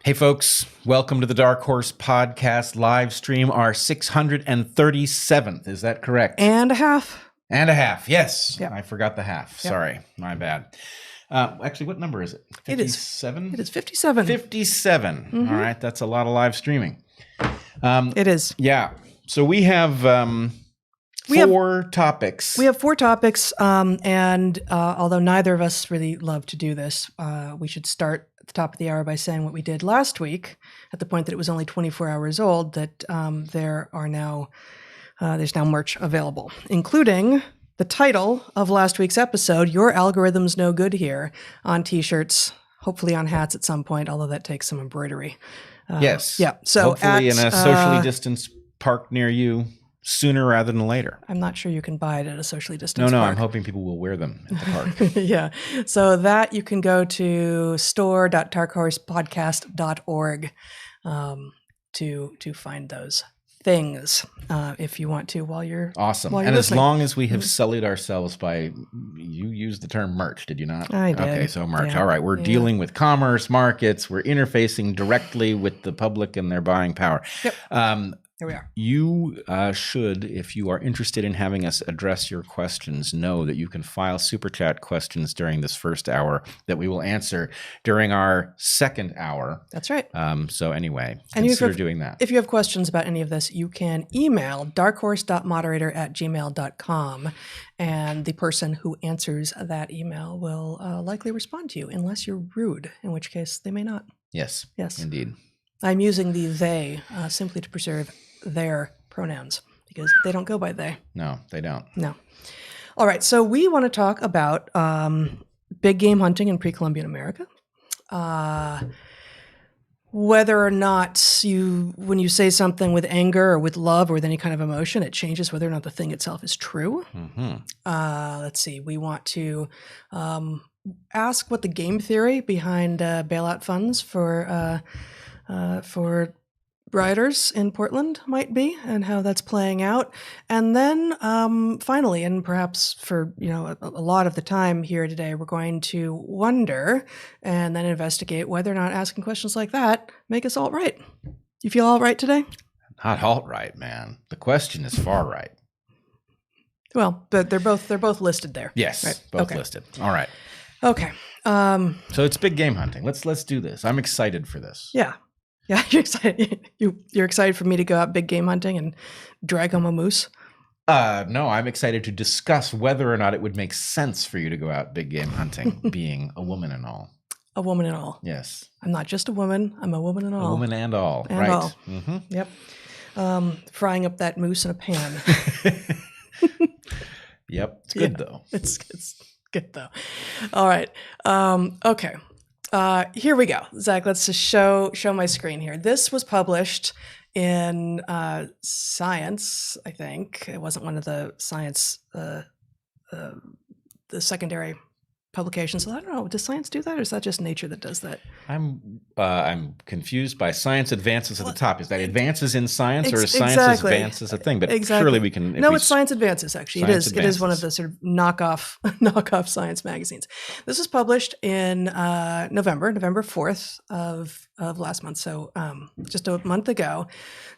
Hey folks, welcome to the DarkHorse podcast live stream, our 637th. Is that correct? And a half. And a half, yes. Yep. I forgot the half. Yep. Sorry, my bad. Actually, what number is it? 57? It is 57. 57. Mm-hmm. All right, that's a lot of live streaming. It is. Yeah. So we have four topics. We have four topics, and although neither of us really love to do this, we should start at the top of the hour by saying what we did last week, at the point that it was only 24 hours old, that there's now merch available, including the title of last week's episode, Your Algorithm's No Good Here, on t-shirts, hopefully on hats at some point, although that takes some embroidery. Yes. Yeah. So hopefully in a socially distanced park near you sooner rather than later. I'm not sure you can buy it at a socially distanced park. park. I'm hoping people will wear them at the park. Yeah. So that you can go to store.darkhorsepodcast.org to find those things if you want to while you're awesome. While you're and listening. As long as we have sullied ourselves by, you used the term merch, did you not? I did. Okay, so merch. Yeah. All right. We're dealing with commerce, markets. We're interfacing directly with the public and their buying power. Yep. Here we are. You should, if you are interested in having us address your questions, know that you can file super chat questions during this first hour that we will answer during our second hour. That's right. So anyway, and consider doing that. If you have questions about any of this, you can email darkhorse.moderator@gmail.com, and the person who answers that email will likely respond to you, unless you're rude, in which case they may not. Yes. Yes. Indeed. I'm using the they simply to preserve their pronouns, because they don't go by they. No, they don't. No. All right. So we want to talk about big game hunting in pre-Columbian America. Whether or not when you say something with anger or with love or with any kind of emotion, it changes whether or not the thing itself is true. Mm-hmm. Let's see. We want to ask what the game theory behind bailout funds for rioters in Portland might be, and how that's playing out. And then finally, and perhaps for a lot of the time here today, we're going to wonder and then investigate whether or not asking questions like that make us alt-right. You feel alt-right today? Not alt-right, man. The question is far right. Well, but they're both listed there. Yes, right? Both listed. All right. Okay. So it's big game hunting. Let's do this. I'm excited for this. Yeah. Yeah, you're excited. You're excited for me to go out big game hunting and drag home a moose? No, I'm excited to discuss whether or not it would make sense for you to go out big game hunting, being a woman and all. A woman and all. Yes. I'm not just a woman. I'm a woman and all. A woman and all. And right. all. Mm-hmm. Yep. Frying up that moose in a pan. Yep. It's good though. It's good though. All right. Okay. Here we go. Zach, let's just show my screen here. This was published in Science, I think. It wasn't one of the Science, the secondary publications. So I don't know. Does Science do that, or is that just Nature that does that? I'm confused by Science Advances at the top. Is that Advances in Science, or is Science exactly. Advances a thing? But exactly. surely we can. No, it's Science Advances. Actually, Science it is one of the sort of knockoff science magazines. This was published in November 4th of last month, so just a month ago,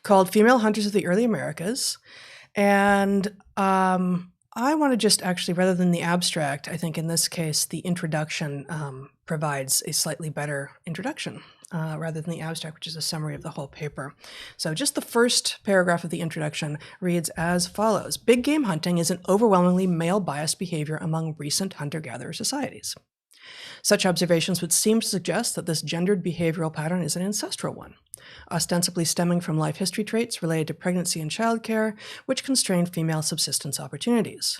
called "Female Hunters of the Early Americas," and I want to just actually, rather than the abstract, I think in this case, the introduction provides a slightly better introduction rather than the abstract, which is a summary of the whole paper. So just the first paragraph of the introduction reads as follows. Big game hunting is an overwhelmingly male-biased behavior among recent hunter-gatherer societies. Such observations would seem to suggest that this gendered behavioral pattern is an ancestral one, ostensibly stemming from life history traits related to pregnancy and childcare, which constrain female subsistence opportunities.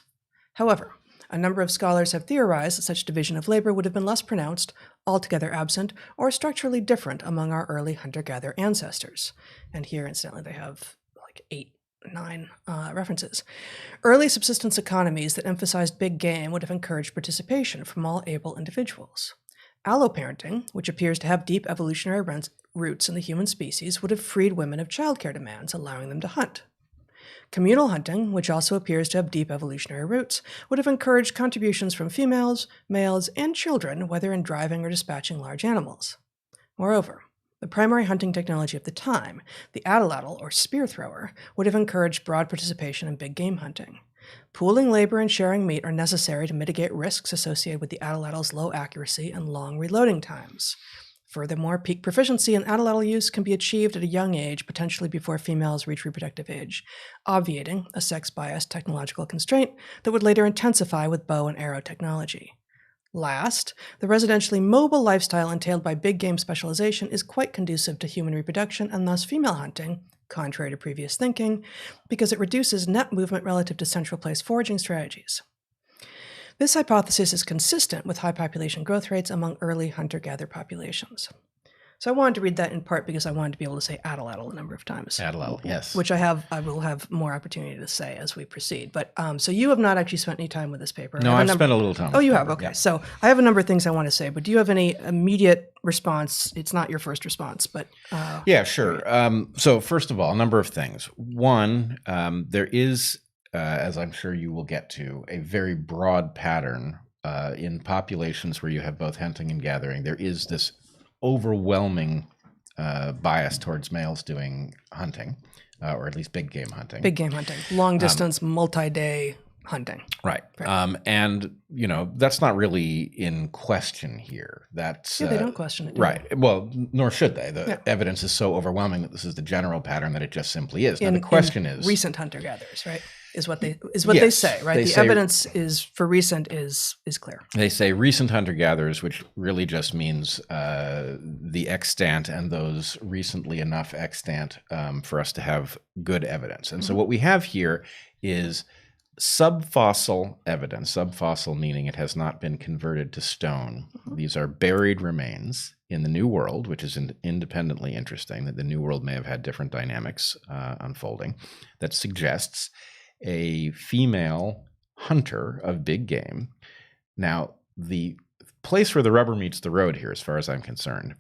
However, a number of scholars have theorized that such division of labor would have been less pronounced, altogether absent, or structurally different among our early hunter-gatherer ancestors. And here, incidentally, they have like 9 references. Early subsistence economies that emphasized big game would have encouraged participation from all able individuals. Alloparenting, which appears to have deep evolutionary roots in the human species, would have freed women of childcare demands, allowing them to hunt. Communal hunting, which also appears to have deep evolutionary roots, would have encouraged contributions from females, males, and children, whether in driving or dispatching large animals. Moreover, The primary hunting technology of the time, the atlatl or spear thrower, would have encouraged broad participation in big game hunting. Pooling labor and sharing meat are necessary to mitigate risks associated with the atlatl's low accuracy and long reloading times. Furthermore, peak proficiency in atlatl use can be achieved at a young age, potentially before females reach reproductive age, obviating a sex-biased technological constraint that would later intensify with bow and arrow technology. Last, the residentially mobile lifestyle entailed by big game specialization is quite conducive to human reproduction and thus female hunting, contrary to previous thinking, because it reduces net movement relative to central place foraging strategies. This hypothesis is consistent with high population growth rates among early hunter-gatherer populations. So I wanted to read that in part because I wanted to be able to say atlatl a number of times. Atlatl, yes. Which I will have more opportunity to say as we proceed. But so you have not actually spent any time with this paper. No, I've spent a little time. Oh, you with have? paper, Okay. yeah. So I have a number of things I want to say, but do you have any immediate response? It's not your first response, but... Yeah, sure. So first of all, a number of things. One, there is, as I'm sure you will get to, a very broad pattern in populations where you have both hunting and gathering. There is this overwhelming bias towards males doing hunting, or at least big game hunting. Big game hunting. Long distance, multi-day hunting. Right. And, that's not really in question here. That's... Yeah, they don't question it. Right. Well, nor should they. The evidence is so overwhelming that this is the general pattern that it just simply is. Now, the question is... recent hunter-gatherers, right? Is what they Yes, say, right? they The say- evidence is for recent is clear. They say recent hunter-gatherers, which really just means the extant and those recently enough extant for us to have good evidence. And so what we have here is subfossil evidence, subfossil meaning it has not been converted to stone. These are buried remains in the New World, which is independently interesting, that the New World may have had different dynamics unfolding, that suggests a female hunter of big game. Now, the place where the rubber meets the road here, as far as I'm concerned,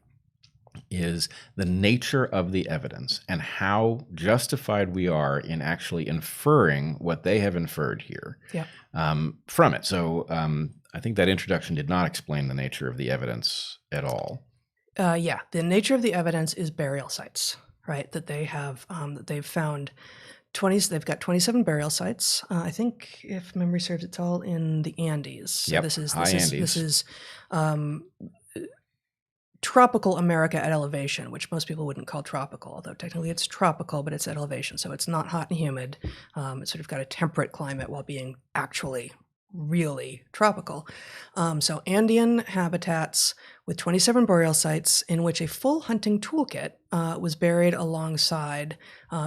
is the nature of the evidence and how justified we are in actually inferring what they have inferred here from it. So I think that introduction did not explain the nature of the evidence at all. The nature of the evidence is burial sites, right? That they have, that they've found 20. They've got 27 burial sites. I think, if memory serves, it's all in the Andes. So Yep, this is Andes. tropical America at elevation, which most people wouldn't call tropical, although technically it's tropical, but it's at elevation, so it's not hot and humid. It's sort of got a temperate climate while being actually really tropical. So Andean habitats with 27 burial sites in which a full hunting toolkit was buried alongside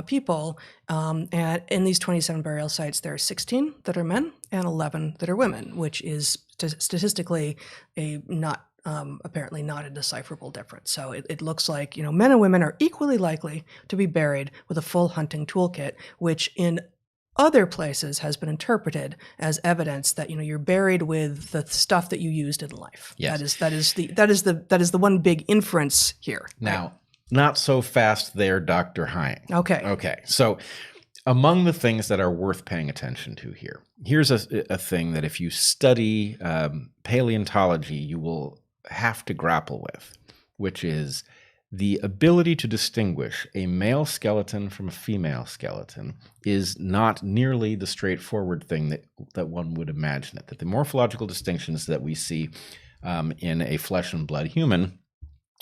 people. And in these 27 burial sites, there are 16 that are men and 11 that are women, which is statistically apparently not a decipherable difference. So it looks like, men and women are equally likely to be buried with a full hunting toolkit, which in other places has been interpreted as evidence that you're buried with the stuff that you used in life. Yes. That is the one big inference here. Now, not so fast there, Dr. Hein. Okay. So among the things that are worth paying attention to here, here's a thing that if you study paleontology, you will have to grapple with, which is the ability to distinguish a male skeleton from a female skeleton is not nearly the straightforward thing that one would imagine it. That the morphological distinctions that we see in a flesh and blood human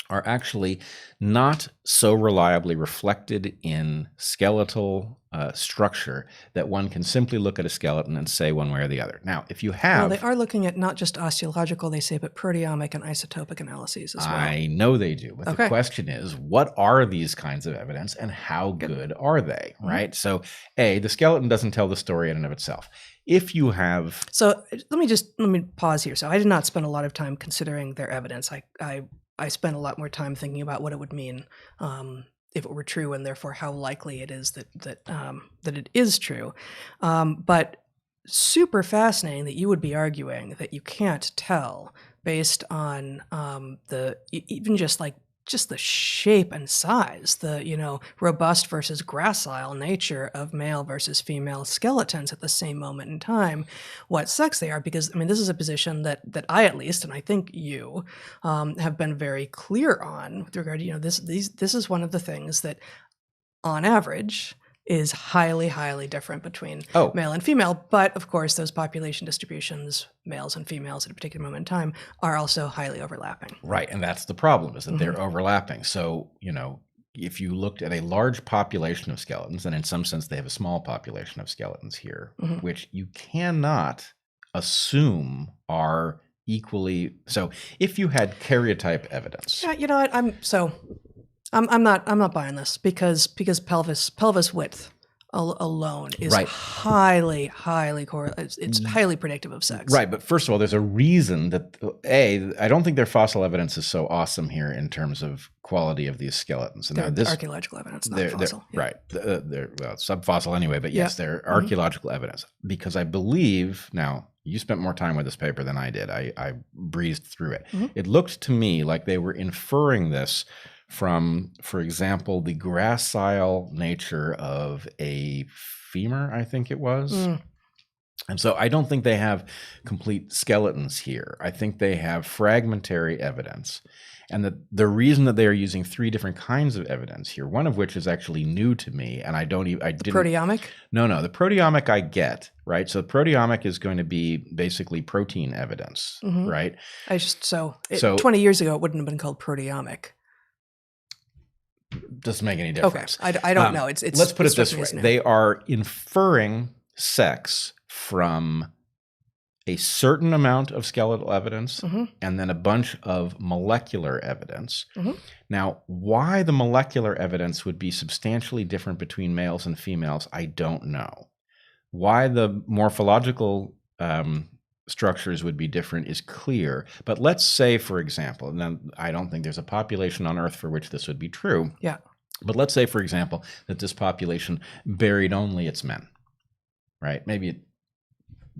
are actually not so reliably reflected in skeletal structure that one can simply look at a skeleton and say one way or the other. Now, if you have... Well, they are looking at not just osteological, they say, but proteomic and isotopic analyses as well. I know they do, but the question is, what are these kinds of evidence and how good are they, right? So, the skeleton doesn't tell the story in and of itself. If you have... So let me pause here. So I did not spend a lot of time considering their evidence. I spent a lot more time thinking about what it would mean if it were true, and therefore how likely it is that it is true. But super fascinating that you would be arguing that you can't tell based on even just like just the shape and size, the, you know, robust versus gracile nature of male versus female skeletons at the same moment in time, what sex they are. Because, I mean, this is a position that I, at least, and I think you, have been very clear on with regard to, you know, this is one of the things that, on average, is highly, highly different between male and female. But of course, those population distributions, males and females at a particular moment in time, are also highly overlapping. Right. And that's the problem, is that they're overlapping. So, you know, if you looked at a large population of skeletons, and in some sense they have a small population of skeletons here, which you cannot assume are equally. So if you had karyotype evidence. Yeah, you know what? I'm not buying this because pelvis width alone is highly correlated. It's highly predictive of sex. Right, but first of all, there's a reason that I don't think their fossil evidence is so awesome here in terms of quality of these skeletons. And they're archaeological evidence, not fossil. Right, they're subfossil anyway, but yes, they're archaeological evidence, because I believe now. You spent more time with this paper than I did. I breezed through it. It looked to me like they were inferring this from, for example, the gracile nature of a femur, I think it was. And so I don't think they have complete skeletons here. I think they have fragmentary evidence. And the reason that they are using 3 different kinds of evidence here, one of which is actually new to me, and I didn't. Proteomic? No, the proteomic I get, right? So proteomic is going to be basically protein evidence, right? 20 years ago, it wouldn't have been called proteomic. Doesn't make any difference. Okay, I don't know. Let's put it this way: they are inferring sex from a certain amount of skeletal evidence and then a bunch of molecular evidence. Now, why the molecular evidence would be substantially different between males and females, I don't know. Why the morphological structures would be different is clear. But let's say, for example, and I don't think there's a population on Earth for which this would be true. Yeah. But let's say, for example, that this population buried only its men, right? Maybe it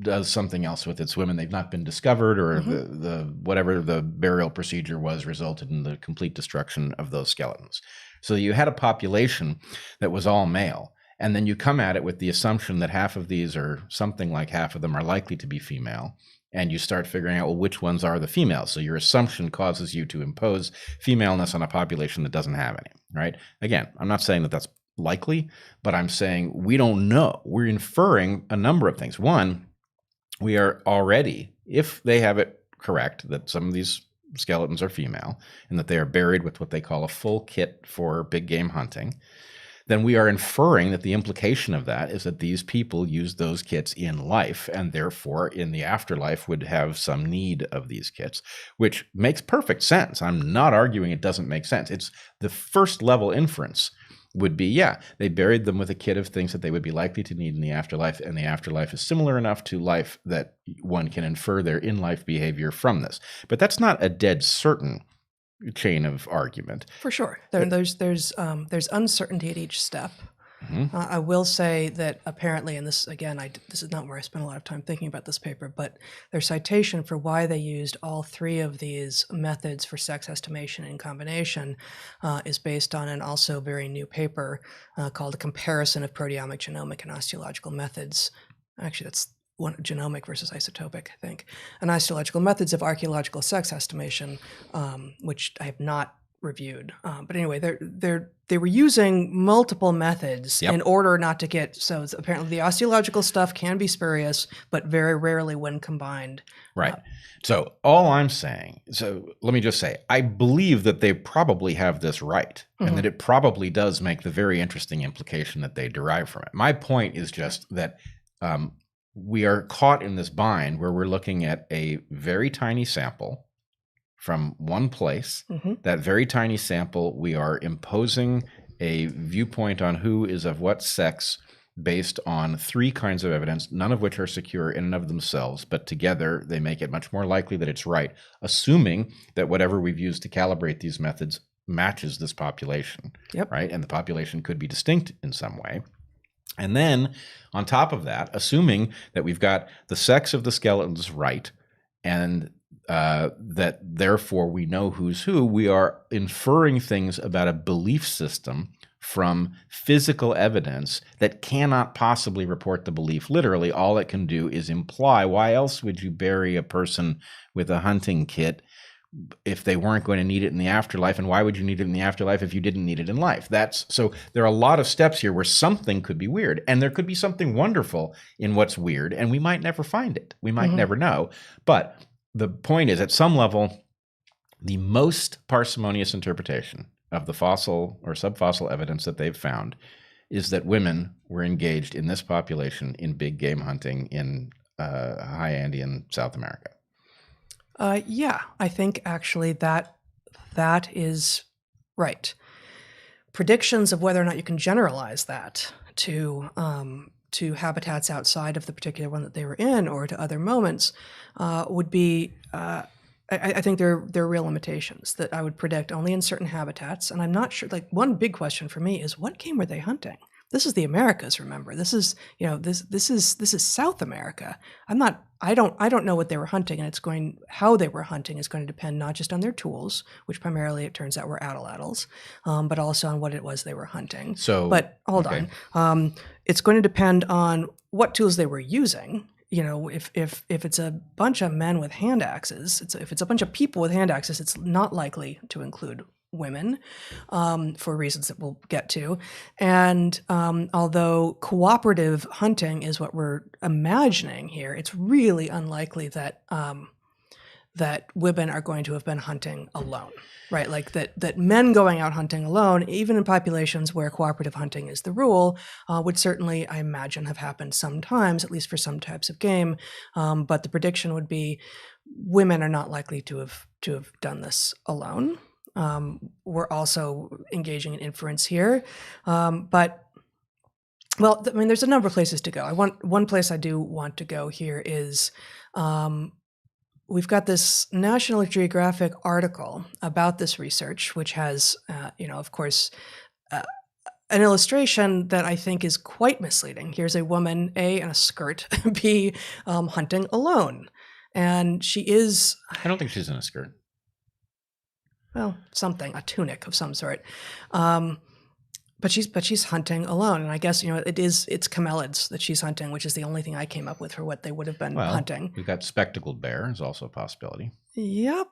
does something else with its women. They've not been discovered, or the whatever the burial procedure was resulted in the complete destruction of those skeletons. So you had a population that was all male. And then you come at it with the assumption that half of these, or something like half of them, are likely to be female. And you start figuring out, well, which ones are the females? So your assumption causes you to impose femaleness on a population that doesn't have any, right? Again, I'm not saying that that's likely, but I'm saying we don't know. We're inferring a number of things. One, we are already, if they have it correct, that some of these skeletons are female and that they are buried with what they call a full kit for big game hunting, then we are inferring that the implication of that is that these people used those kits in life and therefore in the afterlife would have some need of these kits, which makes perfect sense. I'm not arguing it doesn't make sense. It's the first level inference would be, yeah, they buried them with a kit of things that they would be likely to need in the afterlife, and the afterlife is similar enough to life that one can infer their in-life behavior from this. But that's not a dead certain chain of argument. For sure. There's uncertainty at each step. I will say that apparently, and this, again, this is not where I spent a lot of time thinking about this paper, but their citation for why they used all 3 of these methods for sex estimation in combination is based on an also very new paper called A Comparison of Proteomic, Genomic, and Osteological Methods. Actually, that's genomic versus isotopic, I think. And osteological methods of archaeological sex estimation, which I have not reviewed. But anyway, they were using multiple methods in order not to get, so apparently the osteological stuff can be spurious, but very rarely when combined. Right. So all I'm saying, so let me just say, I believe that they probably have this right, and that it probably does make the very interesting implication that they derive from it. My point is just that we are caught in this bind where we're looking at a very tiny sample from one place. That very tiny sample, we are imposing a viewpoint on who is of what sex based on 3 kinds of evidence, none of which are secure in and of themselves, but together they make it much more likely that it's right, assuming that whatever we've used to calibrate these methods matches this population, right? And the population could be distinct in some way. And then on top of that, assuming that we've got the sex of the skeletons right, and that therefore we know who's who. We are inferring things about a belief system from physical evidence that cannot possibly report the belief literally. All it can do is imply. Why else would you bury a person with a hunting kit if they weren't going to need it in the afterlife? And why would you need it in the afterlife if you didn't need it in life? So there are a lot of steps here where something could be weird, and there could be something wonderful in what's weird, and we might never find it. We might never know. But the point is, at some level, the most parsimonious interpretation of the fossil or subfossil evidence that they've found is that women were engaged in this population in big game hunting in high Andean South America. Yeah, I think actually that is right. Predictions of whether or not you can generalize that to habitats outside of the particular one that they were in or to other moments would be, I think there are real limitations that I would predict only in certain habitats. And I'm not sure, like one big question for me is what game were they hunting? This is the Americas, remember. This is, this is South America. I don't know what they were hunting, and how they were hunting is going to depend not just on their tools, which primarily it turns out were atlatls, but also on what it was they were hunting. But hold on. It's going to depend on what tools they were using. If it's a bunch of men with hand axes, if it's a bunch of people with hand axes, it's not likely to include women for reasons that we'll get to. And although cooperative hunting is what we're imagining here, it's really unlikely that that women are going to have been hunting alone, right? Like that men going out hunting alone, even in populations where cooperative hunting is the rule, would certainly, I imagine, have happened sometimes, at least for some types of game. But the prediction would be women are not likely to have done this alone. We're also engaging in inference here, but well, I mean, there's a number of places to go. One place I do want to go here is we've got this National Geographic article about this research, which has, of course, an illustration that I think is quite misleading. Here's a woman, A, in a skirt, B, hunting alone, and she is. I don't think she's in a skirt. Well, a tunic of some sort. But she's hunting alone. And I guess, it's camelids that she's hunting, which is the only thing I came up with for what they would have been hunting. We've got spectacled bear is also a possibility. Yep.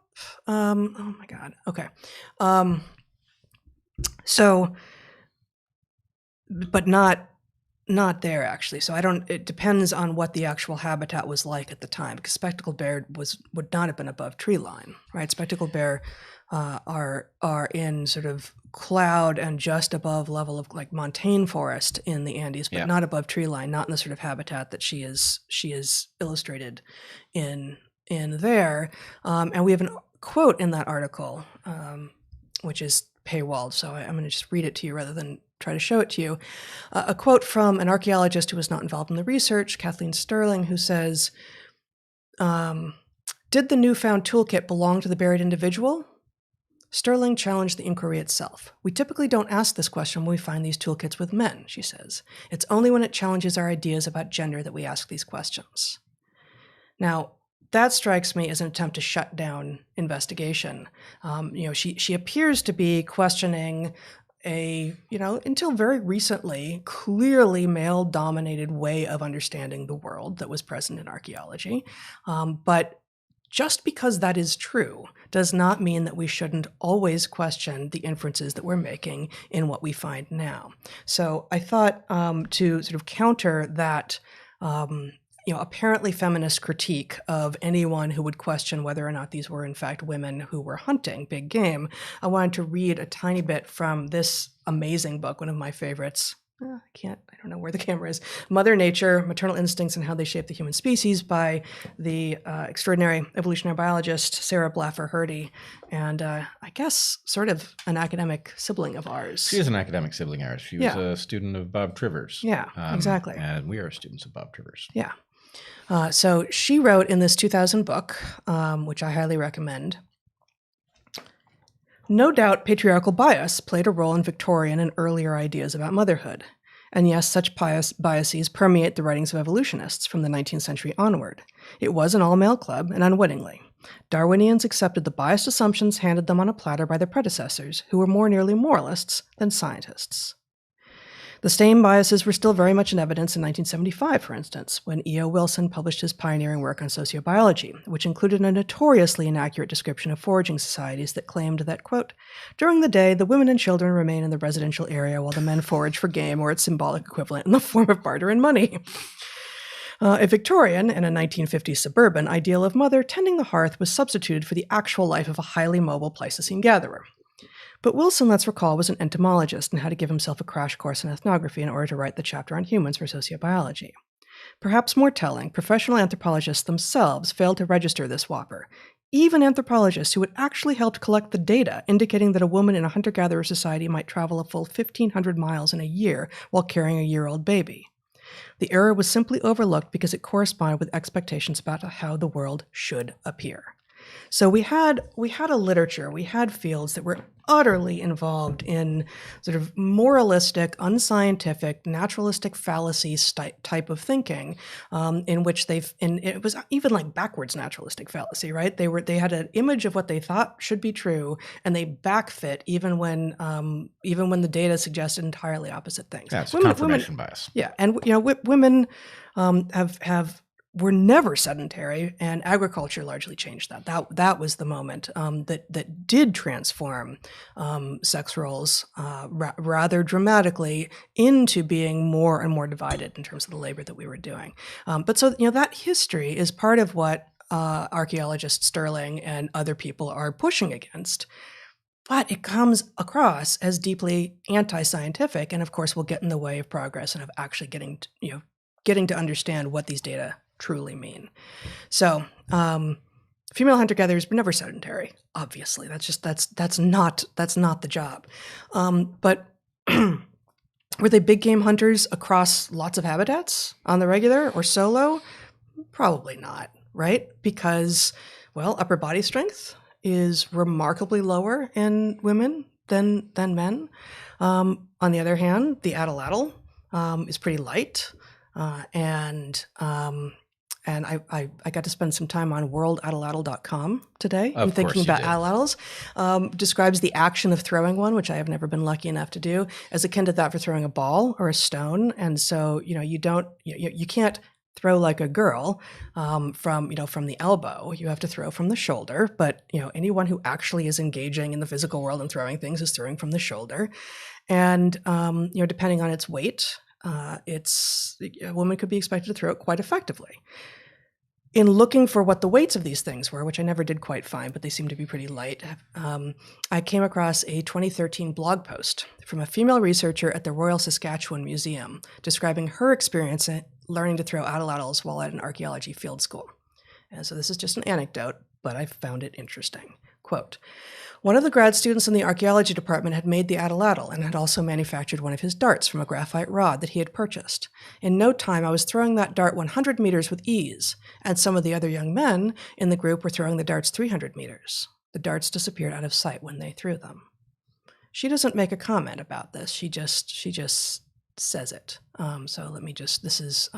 Oh my God. Okay. But not there actually. So it depends on what the actual habitat was like at the time, because spectacled bear would not have been above tree line, right? Spectacled bear are in sort of cloud and just above level of like montane forest in the Andes, but not above tree line, not in the sort of habitat that she is illustrated in there. And we have a quote in that article, which is paywalled, so I'm going to just read it to you rather than try to show it to you. A quote from an archaeologist who was not involved in the research, Kathleen Sterling, who says, "Did the newfound toolkit belong to the buried individual?" Sterling challenged the inquiry itself. "We typically don't ask this question when we find these toolkits with men," she says. "It's only when it challenges our ideas about gender that we ask these questions." Now, that strikes me as an attempt to shut down investigation. She appears to be questioning a, until very recently, clearly male-dominated way of understanding the world that was present in archaeology. But just because that is true does not mean that we shouldn't always question the inferences that we're making in what we find now. So I thought to sort of counter that apparently feminist critique of anyone who would question whether or not these were in fact women who were hunting big game, I wanted to read a tiny bit from this amazing book, one of my favorites. I don't know where the camera is. Mother Nature, Maternal Instincts and How They Shape the Human Species by the extraordinary evolutionary biologist, Sarah Blaffer Hrdy, and I guess sort of an academic sibling of ours. She is an academic sibling of ours. She was a student of Bob Trivers. Yeah, exactly. And we are students of Bob Trivers. Yeah. So she wrote in this 2000 book, which I highly recommend, "No doubt patriarchal bias played a role in Victorian and earlier ideas about motherhood. And yes, such biases permeate the writings of evolutionists from the 19th century onward. It was an all-male club, and unwittingly. Darwinians accepted the biased assumptions handed them on a platter by their predecessors, who were more nearly moralists than scientists. The same biases were still very much in evidence in 1975, for instance, when E.O. Wilson published his pioneering work on sociobiology, which included a notoriously inaccurate description of foraging societies that claimed that, quote, during the day, the women and children remain in the residential area while the men forage for game or its symbolic equivalent in the form of barter and money. A Victorian and a 1950s suburban ideal of mother tending the hearth was substituted for the actual life of a highly mobile Pleistocene gatherer. But Wilson, let's recall, was an entomologist and had to give himself a crash course in ethnography in order to write the chapter on humans for sociobiology. Perhaps more telling, professional anthropologists themselves failed to register this whopper, even anthropologists who had actually helped collect the data indicating that a woman in a hunter-gatherer society might travel a full 1,500 miles in a year while carrying a year-old baby. The error was simply overlooked because it corresponded with expectations about how the world should appear. So we had a literature, we had fields that were utterly involved in sort of moralistic, unscientific, naturalistic fallacy type of thinking, in which it was even like backwards naturalistic fallacy, right? They had an image of what they thought should be true, and they backfit even when the data suggested entirely opposite things. Yeah, it's confirmation bias. Yeah, and women were never sedentary, and agriculture largely changed that. That was the moment that did transform sex roles rather dramatically into being more and more divided in terms of the labor that we were doing. But so that history is part of what archaeologist Sterling and other people are pushing against. But it comes across as deeply anti-scientific, and of course will get in the way of progress and of actually getting to understand what these data truly mean. So, female hunter-gatherers were never sedentary. Obviously, that's not the job. But were they big game hunters across lots of habitats on the regular or solo? Probably not, right? Because, well, upper body strength is remarkably lower in women than men. On the other hand, the atlatl is pretty light, and I got to spend some time on worldatlatl.com today. I'm thinking about atlatls. Describes the action of throwing one, which I have never been lucky enough to do, as akin to that for throwing a ball or a stone. And so, you can't throw like a girl from the elbow. You have to throw from the shoulder. But anyone who actually is engaging in the physical world and throwing things is throwing from the shoulder. And depending on its weight, a woman could be expected to throw it quite effectively. In looking for what the weights of these things were, which I never did quite find, but they seem to be pretty light, I came across a 2013 blog post from a female researcher at the Royal Saskatchewan Museum describing her experience learning to throw atlatls while at an archaeology field school. And so this is just an anecdote, but I found it interesting. Quote, one of the grad students in the archaeology department had made the atlatl and had also manufactured one of his darts from a graphite rod that he had purchased. In no time, I was throwing that dart 100 meters with ease, and some of the other young men in the group were throwing the darts 300 meters. The darts disappeared out of sight when they threw them. She doesn't make a comment about this. She just says it. This is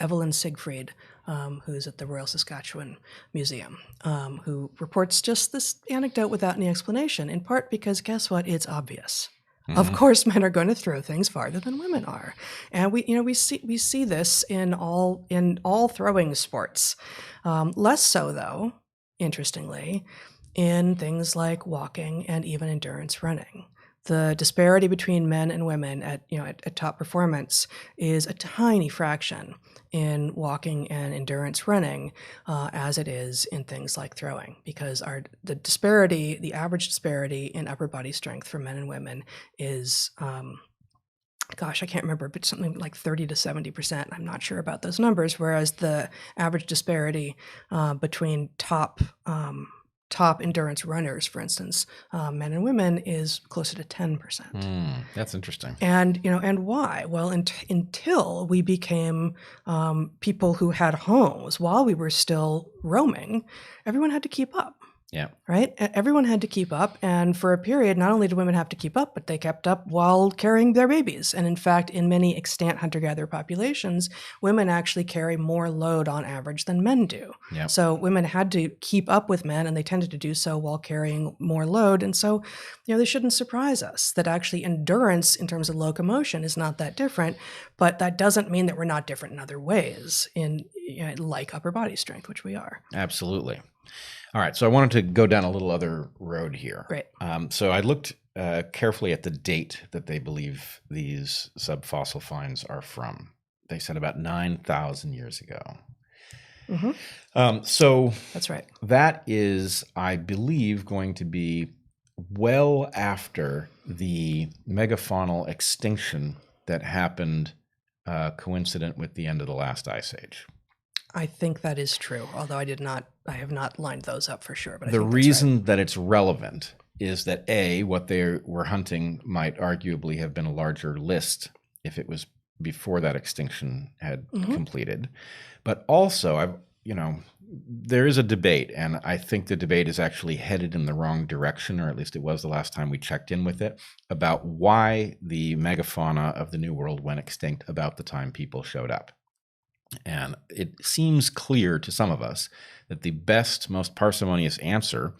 Evelyn Siegfried, who's at the Royal Saskatchewan Museum, who reports just this anecdote without any explanation, in part because, guess what? It's obvious. Mm-hmm. Of course, men are going to throw things farther than women are. And we see this in all throwing sports. Less so, though, interestingly, in things like walking and even endurance running. The disparity between men and women at top performance is a tiny fraction in walking and endurance running as it is in things like throwing, because the average disparity in upper body strength for men and women is, I can't remember, but something like 30 to 70%. I'm not sure about those numbers, whereas the average disparity between top endurance runners, for instance, men and women, is closer to 10%. That's interesting. And why? Well, until we became people who had homes while we were still roaming, everyone had to keep up. Yeah. Right? Everyone had to keep up. And for a period, not only did women have to keep up, but they kept up while carrying their babies. And in fact, in many extant hunter-gatherer populations, women actually carry more load on average than men do. Yeah. So women had to keep up with men, and they tended to do so while carrying more load. And so, this shouldn't surprise us that actually endurance in terms of locomotion is not that different. But that doesn't mean that we're not different in other ways, like upper body strength, which we are. Absolutely. All right, so I wanted to go down a little other road here. Great. So I looked carefully at the date that they believe these subfossil finds are from. They said about 9,000 years ago. Mm-hmm. So that's right. That is, I believe, going to be well after the megafaunal extinction that happened coincident with the end of the last ice age. I think that is true, although I have not lined those up for sure. But the reason that it's relevant is that what they were hunting might arguably have been a larger list if it was before that extinction had completed. But also, there is a debate, and I think the debate is actually headed in the wrong direction, or at least it was the last time we checked in with it, about why the megafauna of the New World went extinct about the time people showed up. And it seems clear to some of us that the best, most parsimonious answer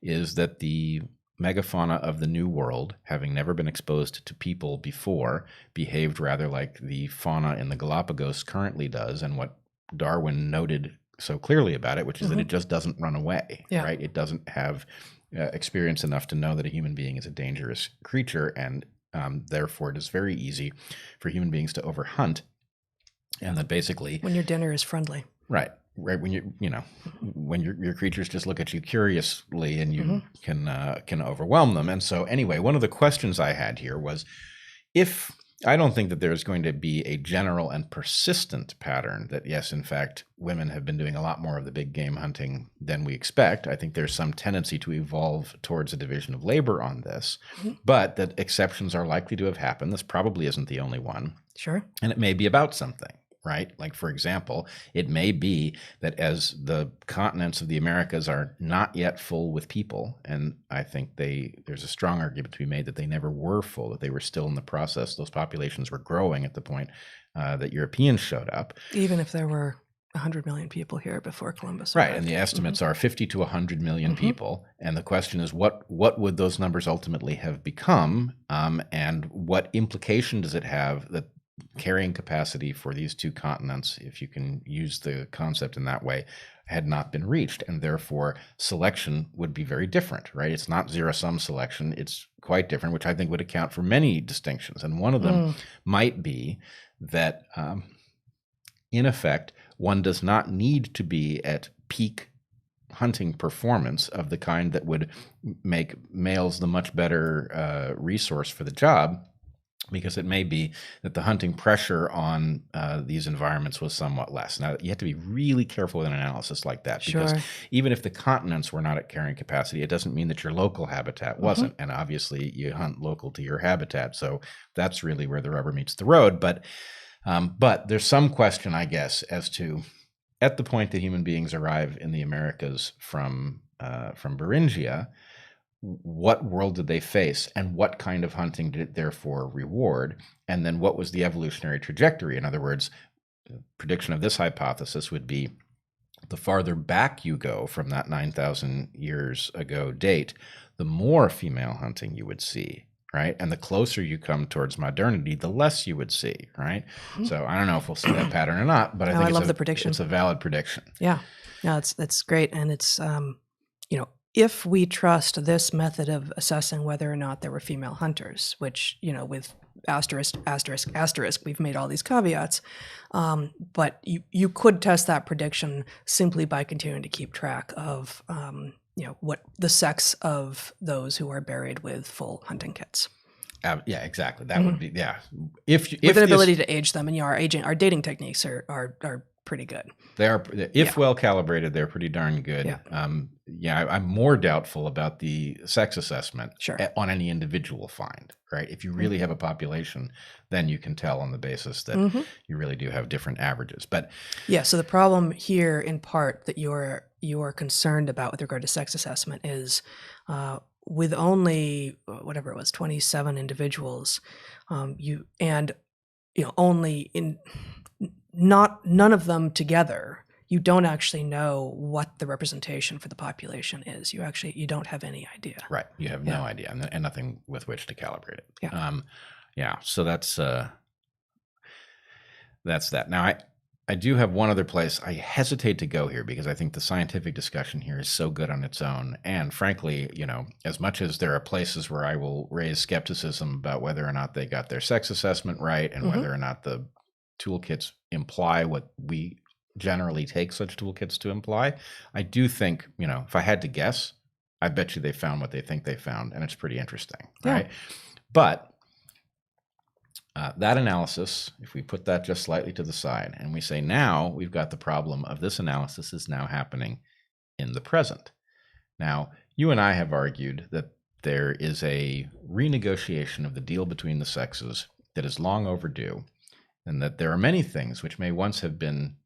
is that the megafauna of the New World, having never been exposed to people before, behaved rather like the fauna in the Galapagos currently does, and what Darwin noted so clearly about it, which is that it just doesn't run away, right? It doesn't have experience enough to know that a human being is a dangerous creature, and therefore it is very easy for human beings to overhunt. And that basically, when your dinner is friendly, right, when when your creatures just look at you curiously, and you can overwhelm them. And so, anyway, one of the questions I had here was, if I don't think that there's going to be a general and persistent pattern that, yes, in fact, women have been doing a lot more of the big game hunting than we expect. I think there's some tendency to evolve towards a division of labor on this, but that exceptions are likely to have happened. This probably isn't the only one. Sure. And it may be about something. Right? Like, for example, it may be that as the continents of the Americas are not yet full with people, and I think there's a strong argument to be made that they never were full, that they were still in the process. Those populations were growing at the point that Europeans showed up. Even if there were 100 million people here before Columbus arrived. Right, and the estimates are 50 to 100 million people. And the question is, what would those numbers ultimately have become, and what implication does it have that carrying capacity for these two continents, if you can use the concept in that way, had not been reached, and therefore selection would be very different, right? It's not zero-sum selection. It's quite different, which I think would account for many distinctions. And one of them might be that, in effect, one does not need to be at peak hunting performance of the kind that would make males the much better resource for the job, because it may be that the hunting pressure on these environments was somewhat less. Now, you have to be really careful with an analysis like that, because even if the continents were not at carrying capacity, it doesn't mean that your local habitat wasn't. And obviously, you hunt local to your habitat, so that's really where the rubber meets the road. But there's some question, I guess, as to, at the point that human beings arrive in the Americas from Beringia, what world did they face, and what kind of hunting did it therefore reward? And then what was the evolutionary trajectory? In other words, the prediction of this hypothesis would be, the farther back you go from that 9,000 years ago date, the more female hunting you would see, right? And the closer you come towards modernity, the less you would see, right? So I don't know if we'll see that pattern or not, but I think the prediction. It's a valid prediction. Yeah, that's great. And it's, if we trust this method of assessing whether or not there were female hunters, which, with asterisk, we've made all these caveats, but you could test that prediction simply by continuing to keep track of, what the sex of those who are buried with full hunting kits. Yeah, exactly. That would be, if with an ability to age them, and our dating techniques are pretty good. They are, if well calibrated, they're pretty darn good. Yeah. I'm more doubtful about the sex assessment Sure. on any individual find, right? If you really have a population, then you can tell on the basis that you really do have different averages. But yeah, so the problem here, in part, that you're concerned about with regard to sex assessment is with only whatever it was, 27 individuals, only in none of them together, you don't actually know what the representation for the population is. You don't have any idea. Right. You have no idea and nothing with which to calibrate it. Yeah. So that's that. Now I do have one other place I hesitate to go here because I think the scientific discussion here is so good on its own. And frankly, as much as there are places where I will raise skepticism about whether or not they got their sex assessment right and whether or not the toolkits imply what we generally take such toolkits to imply, I do think, if I had to guess, I bet you they found what they think they found, and it's pretty interesting, right? But that analysis, if we put that just slightly to the side and we say now we've got the problem of this analysis is now happening in the present. Now, you and I have argued that there is a renegotiation of the deal between the sexes that is long overdue, and that there are many things which may once have been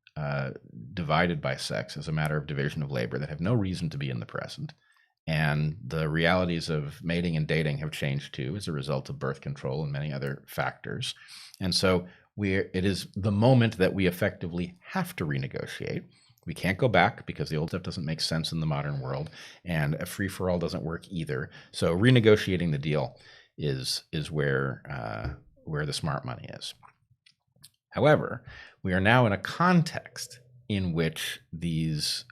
divided by sex as a matter of division of labor that have no reason to be in the present. And the realities of mating and dating have changed too as a result of birth control and many other factors. And so it is the moment that we effectively have to renegotiate. We can't go back because the old stuff doesn't make sense in the modern world, and a free-for-all doesn't work either. So renegotiating the deal is where the smart money is. However, we are now in a context in which these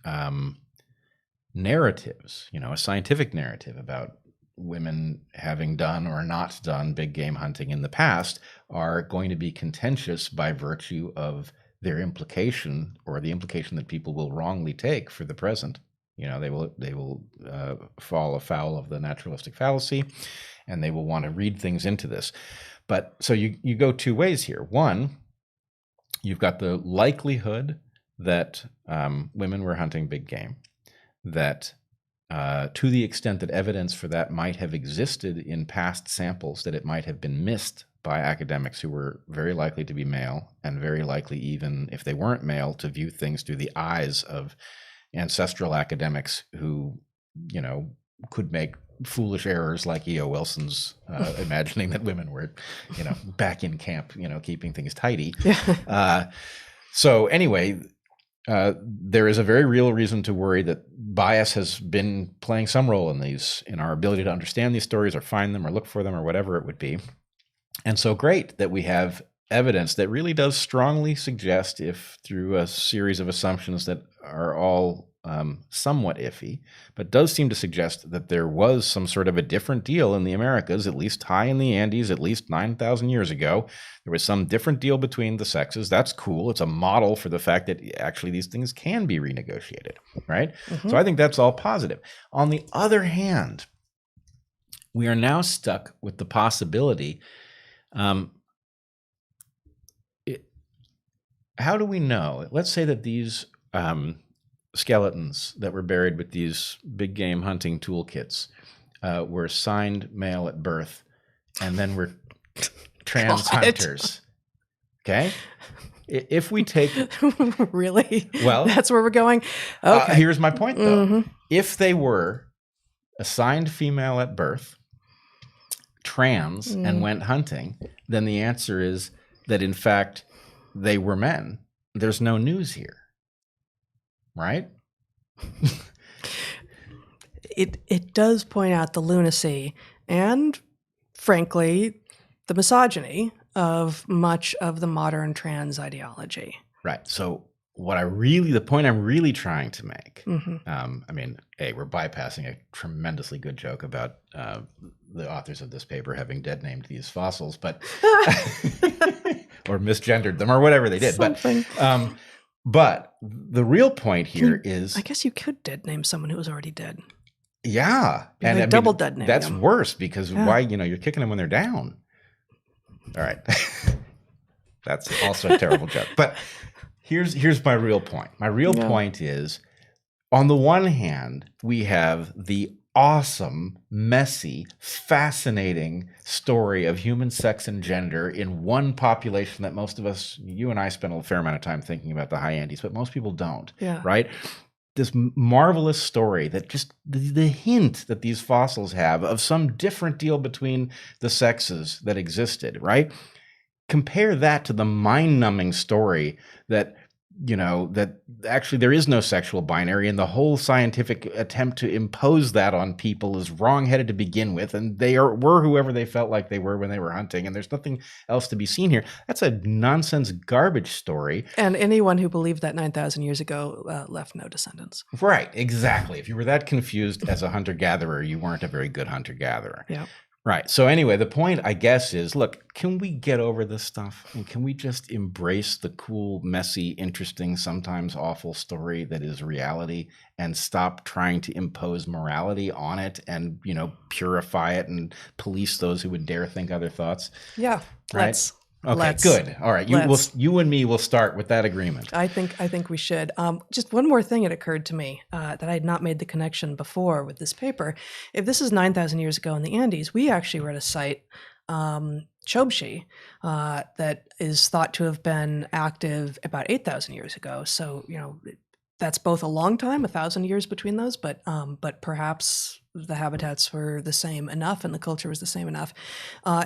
narratives, a scientific narrative about women having done or not done big game hunting in the past, are going to be contentious by virtue of their implication, or the implication that people will wrongly take for the present. They will fall afoul of the naturalistic fallacy, and they will want to read things into this. But so you go two ways here. One, you've got the likelihood that women were hunting big game, that to the extent that evidence for that might have existed in past samples, that it might have been missed by academics who were very likely to be male, and very likely, even if they weren't male, to view things through the eyes of ancestral academics who, could make foolish errors like E.O. Wilson's imagining that women were, back in camp, keeping things tidy. So anyway, there is a very real reason to worry that bias has been playing some role in our ability to understand these stories or find them or look for them or whatever it would be. And so great that we have evidence that really does strongly suggest, if through a series of assumptions that are all somewhat iffy, but does seem to suggest that there was some sort of a different deal in the Americas, at least high in the Andes, at least 9,000 years ago. There was some different deal between the sexes. That's cool. It's a model for the fact that actually these things can be renegotiated, right? So I think that's all positive. On the other hand, we are now stuck with the possibility. How do we know? Let's say that these skeletons that were buried with these big game hunting toolkits were assigned male at birth and then were trans hunters. Okay? If we take... Really? Well... That's where we're going? Okay. Here's my point, though. If they were assigned female at birth, trans, and went hunting, then the answer is that, in fact, they were men. There's no news here. Right? It does point out the lunacy and, frankly, the misogyny of much of the modern trans ideology. Right. So the point I'm really trying to make, we're bypassing a tremendously good joke about the authors of this paper having dead named these fossils, but or misgendered them or whatever they did. Something. But the real point here is... I guess you could dead name someone who was already dead. Yeah. And double dead name that's them. Worse, because why, you're kicking them when they're down. All right. That's also a terrible joke. But Here's my real point. My real point is, on the one hand, we have the awesome, messy, fascinating story of human sex and gender in one population that most of us, you and I, spend a fair amount of time thinking about the high Andes, but most people don't, right? This marvelous story that just the hint that these fossils have of some different deal between the sexes that existed, right? Compare that to the mind-numbing story that, that actually there is no sexual binary, and the whole scientific attempt to impose that on people is wrong-headed to begin with, and they were whoever they felt like they were when they were hunting, and there's nothing else to be seen here. That's a nonsense garbage story. And anyone who believed that 9,000 years ago left no descendants. Right, exactly. If you were that confused as a hunter-gatherer, you weren't a very good hunter-gatherer. Yeah. Right. So anyway, the point, I guess, is, look, can we get over this stuff? And can we just embrace the cool, messy, interesting, sometimes awful story that is reality, and stop trying to impose morality on it and, purify it and police those who would dare think other thoughts? Yeah. Right? Okay, good. All right. You and me will start with that agreement. I think we should. Just one more thing, it occurred to me that I had not made the connection before with this paper. If this is 9,000 years ago in the Andes, we actually were at a site, Chobshi, that is thought to have been active about 8,000 years ago. So, that's both a long time, 1,000 years between those, but perhaps the habitats were the same enough and the culture was the same enough,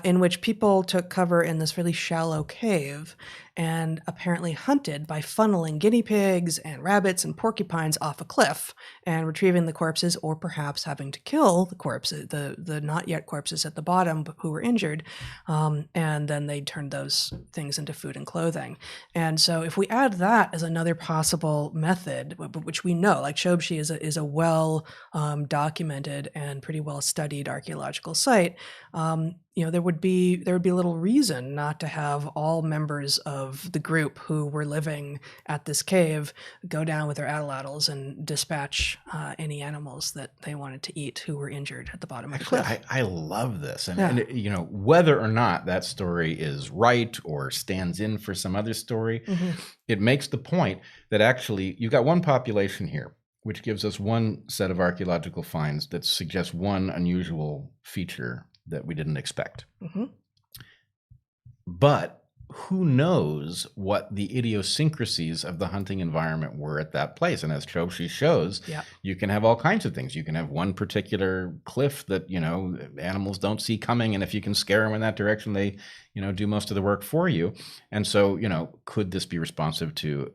in which people took cover in this really shallow cave and apparently hunted by funneling guinea pigs and rabbits and porcupines off a cliff and retrieving the corpses, or perhaps having to kill the corpses, the not yet corpses at the bottom who were injured, and then they turned those things into food and clothing. And so if we add that as another possible method, which we know, like Chobshi is a well documented and pretty well studied archaeological site, there would be little reason not to have all members of the group who were living at this cave go down with their atlatls and dispatch any animals that they wanted to eat who were injured at the bottom of the cliff. I love this. And whether or not that story is right or stands in for some other story, it makes the point that actually you've got one population here, which gives us one set of archaeological finds that suggests one unusual feature that we didn't expect. But who knows what the idiosyncrasies of the hunting environment were at that place? And as Chobshi shows, you can have all kinds of things. You can have one particular cliff that, animals don't see coming. And if you can scare them in that direction, they, do most of the work for you. And so, could this be responsive to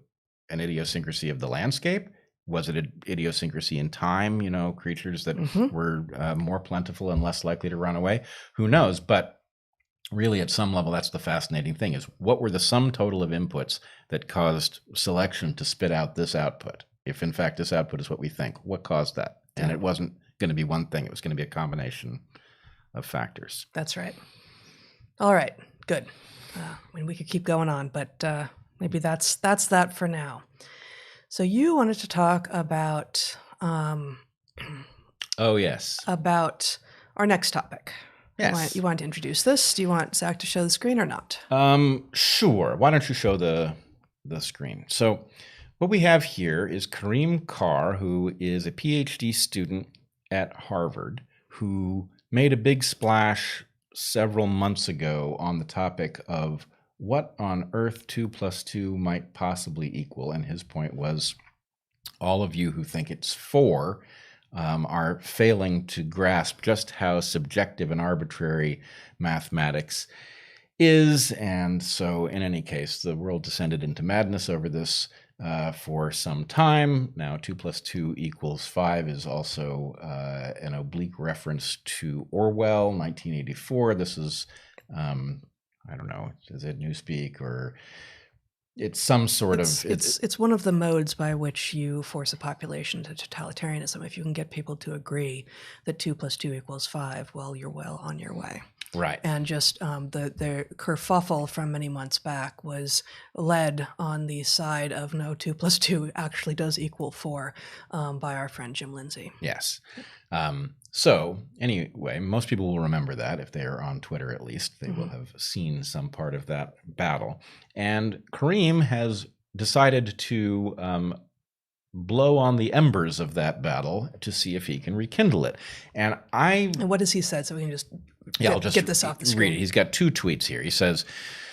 an idiosyncrasy of the landscape? Was it an idiosyncrasy in time, creatures that were more plentiful and less likely to run away? Who knows? But really, at some level, that's the fascinating thing, is what were the sum total of inputs that caused selection to spit out this output? If, in fact, this output is what we think, what caused that? And it wasn't going to be one thing. It was going to be a combination of factors. That's right. All right. Good. We could keep going on, but maybe that's that for now. So you wanted to talk about about our next topic. Yes. You want to introduce this? Do you want Zach to show the screen or not? Sure. Why don't you show the screen? So what we have here is Kareem Carr, who is a PhD student at Harvard, who made a big splash several months ago on the topic of what on earth 2 + 2 might possibly equal. And his point was, all of you who think it's 4 are failing to grasp just how subjective and arbitrary mathematics is. And so in any case, the world descended into madness over this for some time. Now 2 + 2 = 5 is also an oblique reference to Orwell, 1984. This is I don't know, is it Newspeak, or it's some sort of... It's one of the modes by which you force a population to totalitarianism. If you can get people to agree that 2 + 2 = 5, well, you're well on your way. Right. And just the kerfuffle from many months back was led on the side of no, 2 + 2 actually does equal 4 by our friend Jim Lindsay. Yes. So anyway, most people will remember that. If they are on Twitter, at least, they will have seen some part of that battle. And Kareem has decided to blow on the embers of that battle to see if he can rekindle it. And what has he said? So we can just I'll just get this off the screen. read it. He's got 2 tweets here. He says,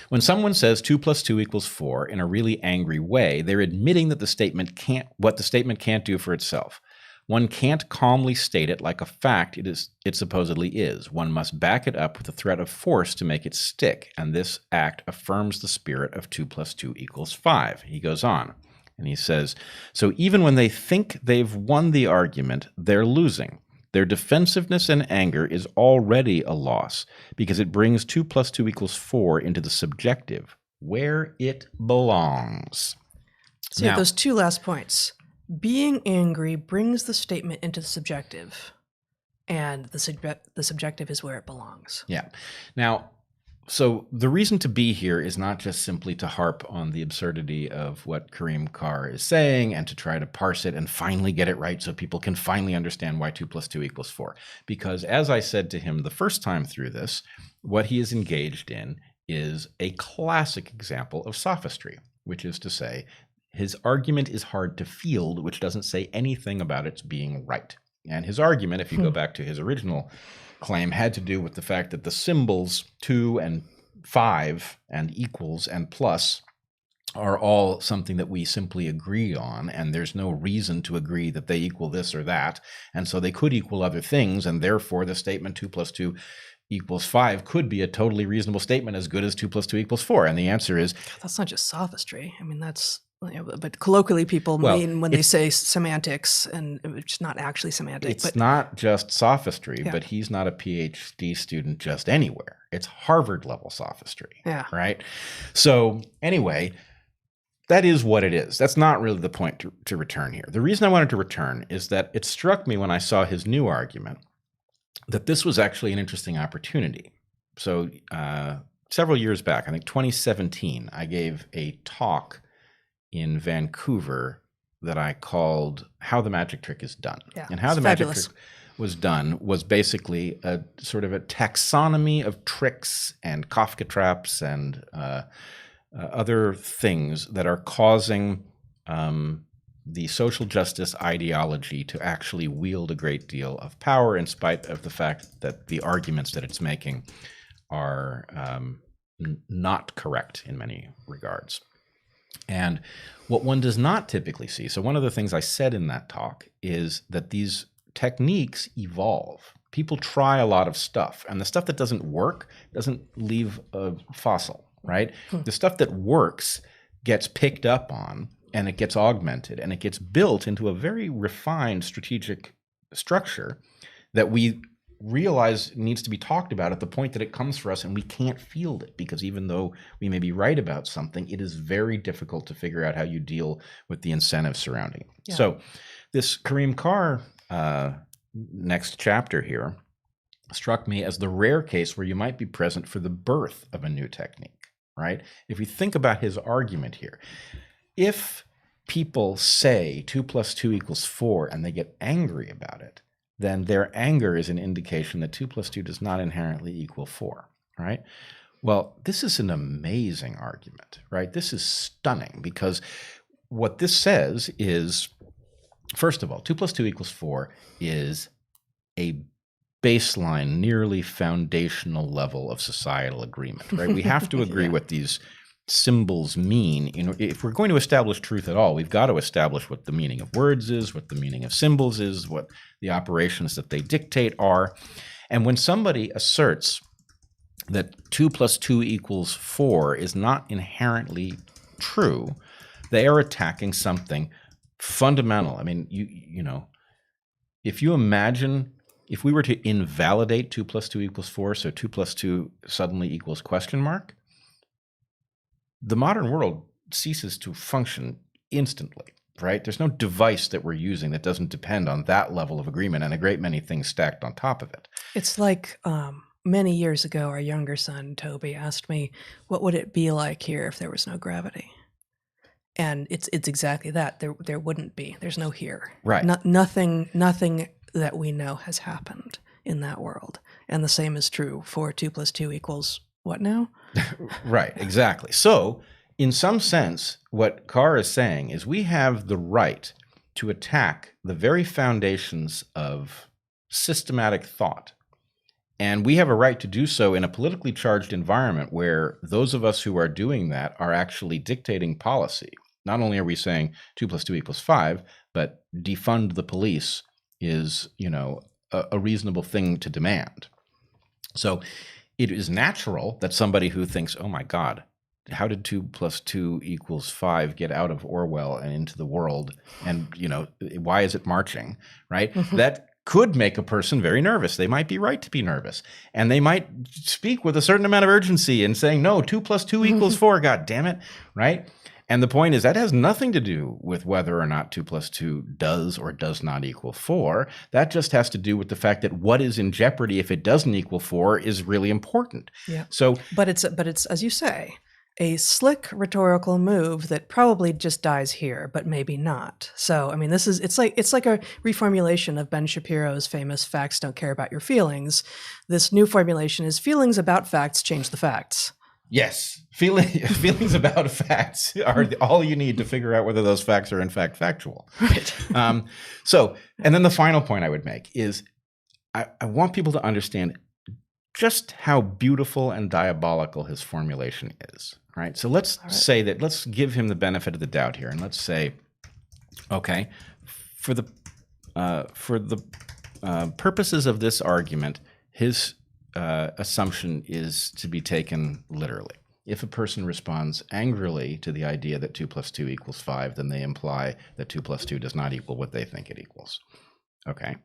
when someone says 2 + 2 = 4 in a really angry way, they're admitting that what the statement can't do for itself. One can't calmly state it like a fact it supposedly is. One must back it up with a threat of force to make it stick, and this act affirms the spirit of 2 + 2 = 5. He goes on, and he says, so even when they think they've won the argument, they're losing. Their defensiveness and anger is already a loss because it brings 2 + 2 = 4 into the subjective, where it belongs. So you have those 2 last points. Being angry brings the statement into the subjective, and the subjective is where it belongs. Yeah. Now, so the reason to be here is not just simply to harp on the absurdity of what Karim Carr is saying and to try to parse it and finally get it right so people can finally understand why 2 + 2 = 4. Because as I said to him the first time through this, what he is engaged in is a classic example of sophistry, which is to say, his argument is hard to field, which doesn't say anything about its being right. And his argument, if you go back to his original claim, had to do with the fact that the symbols 2 and 5 and equals and plus are all something that we simply agree on, and there's no reason to agree that they equal this or that, and so they could equal other things, and therefore the statement 2 + 2 = 5 could be a totally reasonable statement, as good as 2 + 2 = 4. And the answer is, that's not just sophistry. I mean, that's, but colloquially people mean when they say semantics, and it's not actually semantic. It's not just sophistry, but he's not a PhD student just anywhere. It's Harvard level sophistry. Yeah. Right. So anyway, that is what it is. That's not really the point to return here. The reason I wanted to return is that it struck me when I saw his new argument that this was actually an interesting opportunity. So several years back, I think 2017, I gave a talk in Vancouver that I called How the Magic Trick is Done. Yeah, and how the fabulous. Magic Trick was done was basically a sort of a taxonomy of tricks and Kafka traps and other things that are causing the social justice ideology to actually wield a great deal of power, in spite of the fact that the arguments that it's making are not correct in many regards. And what one does not typically see, so one of the things I said in that talk is that these techniques evolve. People try a lot of stuff, and the stuff that doesn't work doesn't leave a fossil, right? The stuff that works gets picked up on, and it gets augmented, and it gets built into a very refined strategic structure that we realize needs to be talked about at the point that it comes for us, and we can't field it, because even though we may be right about something, it is very difficult to figure out how you deal with the incentives surrounding it. Yeah. So this Karim Carr next chapter here struck me as the rare case where you might be present for the birth of a new technique, right? If we think about his argument here, if people say 2 + 2 = 4 and they get angry about it, then their anger is an indication that 2 + 2 does not inherently equal 4, right? Well, this is an amazing argument, right? This is stunning, because what this says is, first of all, 2 + 2 = 4 is a baseline, nearly foundational level of societal agreement, right? We have to agree what these symbols mean. You know, if we're going to establish truth at all, we've got to establish what the meaning of words is, what the meaning of symbols is, what the operations that they dictate are. And when somebody asserts that 2 + 2 = 4 is not inherently true, they are attacking something fundamental. I mean, you know, if you imagine, if we were to invalidate 2 + 2 = 4, so 2 + 2 suddenly equals ? The modern world ceases to function instantly, right? There's no device that we're using that doesn't depend on that level of agreement, and a great many things stacked on top of it. It's like many years ago, our younger son, Toby, asked me, what would it be like here if there was no gravity? And it's exactly that. There wouldn't be. There's no here. Right. Nothing that we know has happened in that world. And the same is true for 2 + 2 = what now? Right, exactly. So in some sense, what Carr is saying is we have the right to attack the very foundations of systematic thought. And we have a right to do so in a politically charged environment where those of us who are doing that are actually dictating policy. Not only are we saying 2 + 2 = 5, but defund the police is, a reasonable thing to demand. So it is natural that somebody who thinks, oh my God, how did 2 + 2 = 5 get out of Orwell and into the world? And, why is it marching, right? That could make a person very nervous. They might be right to be nervous. And they might speak with a certain amount of urgency and saying, no, 2 + 2 = 4, God damn it, right? And the point is that has nothing to do with whether or not 2 + 2 does or does not equal 4. That just has to do with the fact that what is in jeopardy if it doesn't equal 4 is really important. Yeah. So, but it's as you say, a slick rhetorical move that probably just dies here, but maybe not. So, I mean, it's like a reformulation of Ben Shapiro's famous "facts don't care about your feelings." This new formulation is feelings about facts change the facts. Yes, feelings about facts are all you need to figure out whether those facts are in fact factual. Right. And then the final point I would make is I want people to understand just how beautiful and diabolical his formulation is. Right. So let's say that, let's give him the benefit of the doubt here, and let's say, okay, for the purposes of this argument, his assumption is to be taken literally. If a person responds angrily to the idea that 2 + 2 = 5, then they imply that 2 + 2 does not equal what they think it equals. Okay.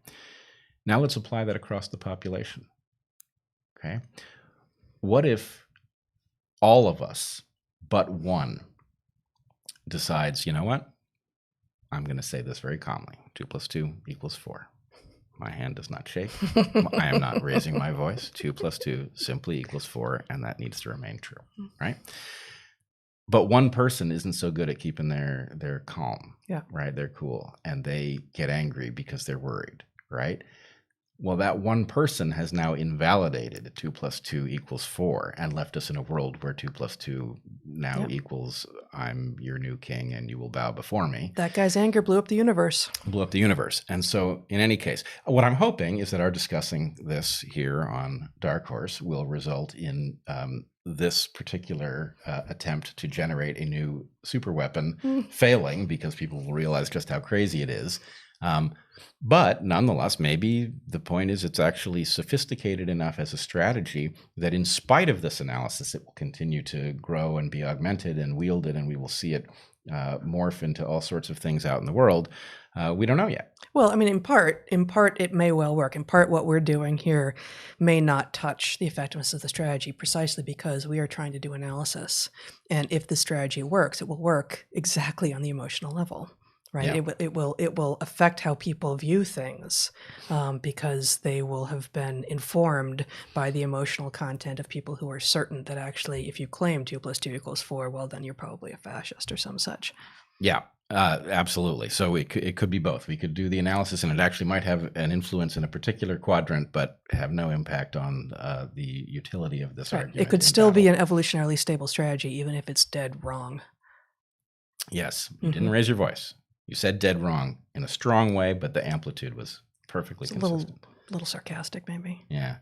Now let's apply that across the population. Okay. What if all of us but one decides, you know what? I'm going to say this very calmly. 2 + 2 = 4. My hand does not shake. I am not raising my voice. 2 + 2 simply equals 4, and that needs to remain true, right? But one person isn't so good at keeping their calm, right? They're cool, and they get angry because they're worried, right? Well, that one person has now invalidated 2 + 2 = 4 and left us in a world where 2 + 2 now equals I'm your new king and you will bow before me. That guy's anger blew up the universe. And so in any case, what I'm hoping is that our discussing this here on DarkHorse will result in this particular attempt to generate a new superweapon failing, because people will realize just how crazy it is. But nonetheless, maybe the point is it's actually sophisticated enough as a strategy that in spite of this analysis, it will continue to grow and be augmented and wielded, and we will see it morph into all sorts of things out in the world. We don't know yet. Well, I mean, in part, it may well work. In part, what we're doing here may not touch the effectiveness of the strategy precisely because we are trying to do analysis. And if the strategy works, it will work exactly on the emotional level. Right. Yeah. It will affect how people view things because they will have been informed by the emotional content of people who are certain that actually, if you claim 2 + 2 = 4, well, then you're probably a fascist or some such. Yeah, absolutely. So it could be both. We could do the analysis, and it actually might have an influence in a particular quadrant, but have no impact on the utility of this argument. It could still be an evolutionarily stable strategy, even if it's dead wrong. Yes, you didn't raise your voice. You said dead wrong in a strong way, but the amplitude was perfectly consistent. A little sarcastic, maybe. Yeah.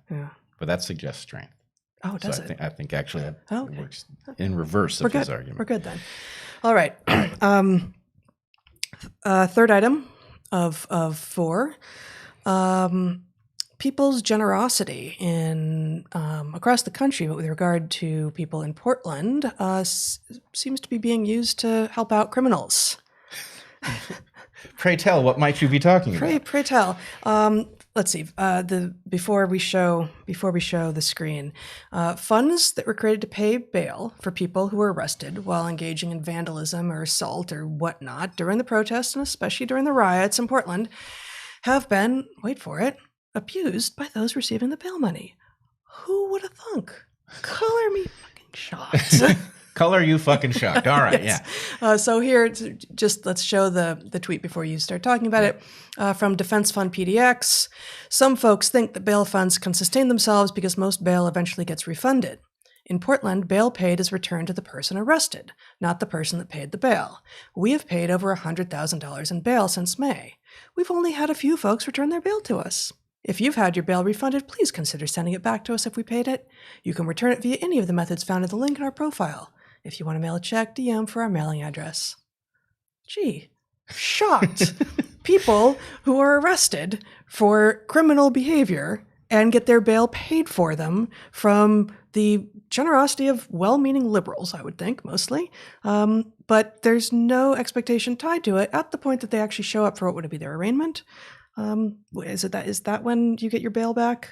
But that suggests strength. Oh, does it? I think actually that works in reverse of his argument. We're good then. All right. Third item of 4. People's generosity in across the country, but with regard to people in Portland, seems to be being used to help out criminals. Pray tell, what might you be talking about? Pray tell. Let's see. Before we show the screen, funds that were created to pay bail for people who were arrested while engaging in vandalism or assault or whatnot during the protests, and especially during the riots in Portland, have been, wait for it, abused by those receiving the bail money. Who would have thunk? Color me fucking shocked. Color you fucking shocked. All right, yes. So here, just let's show the tweet before you start talking about it. From Defense Fund PDX, some folks think that bail funds can sustain themselves because most bail eventually gets refunded. In Portland, bail paid is returned to the person arrested, not the person that paid the bail. We have paid over $100,000 in bail since May. We've only had a few folks return their bail to us. If you've had your bail refunded, please consider sending it back to us if we paid it. You can return it via any of the methods found in the link in our profile. If you want to mail a check, DM for our mailing address. Gee, shocked. People who are arrested for criminal behavior and get their bail paid for them from the generosity of well-meaning liberals, I would think, mostly. But there's no expectation tied to it at the point that they actually show up for what would be their arraignment. Is that when you get your bail back?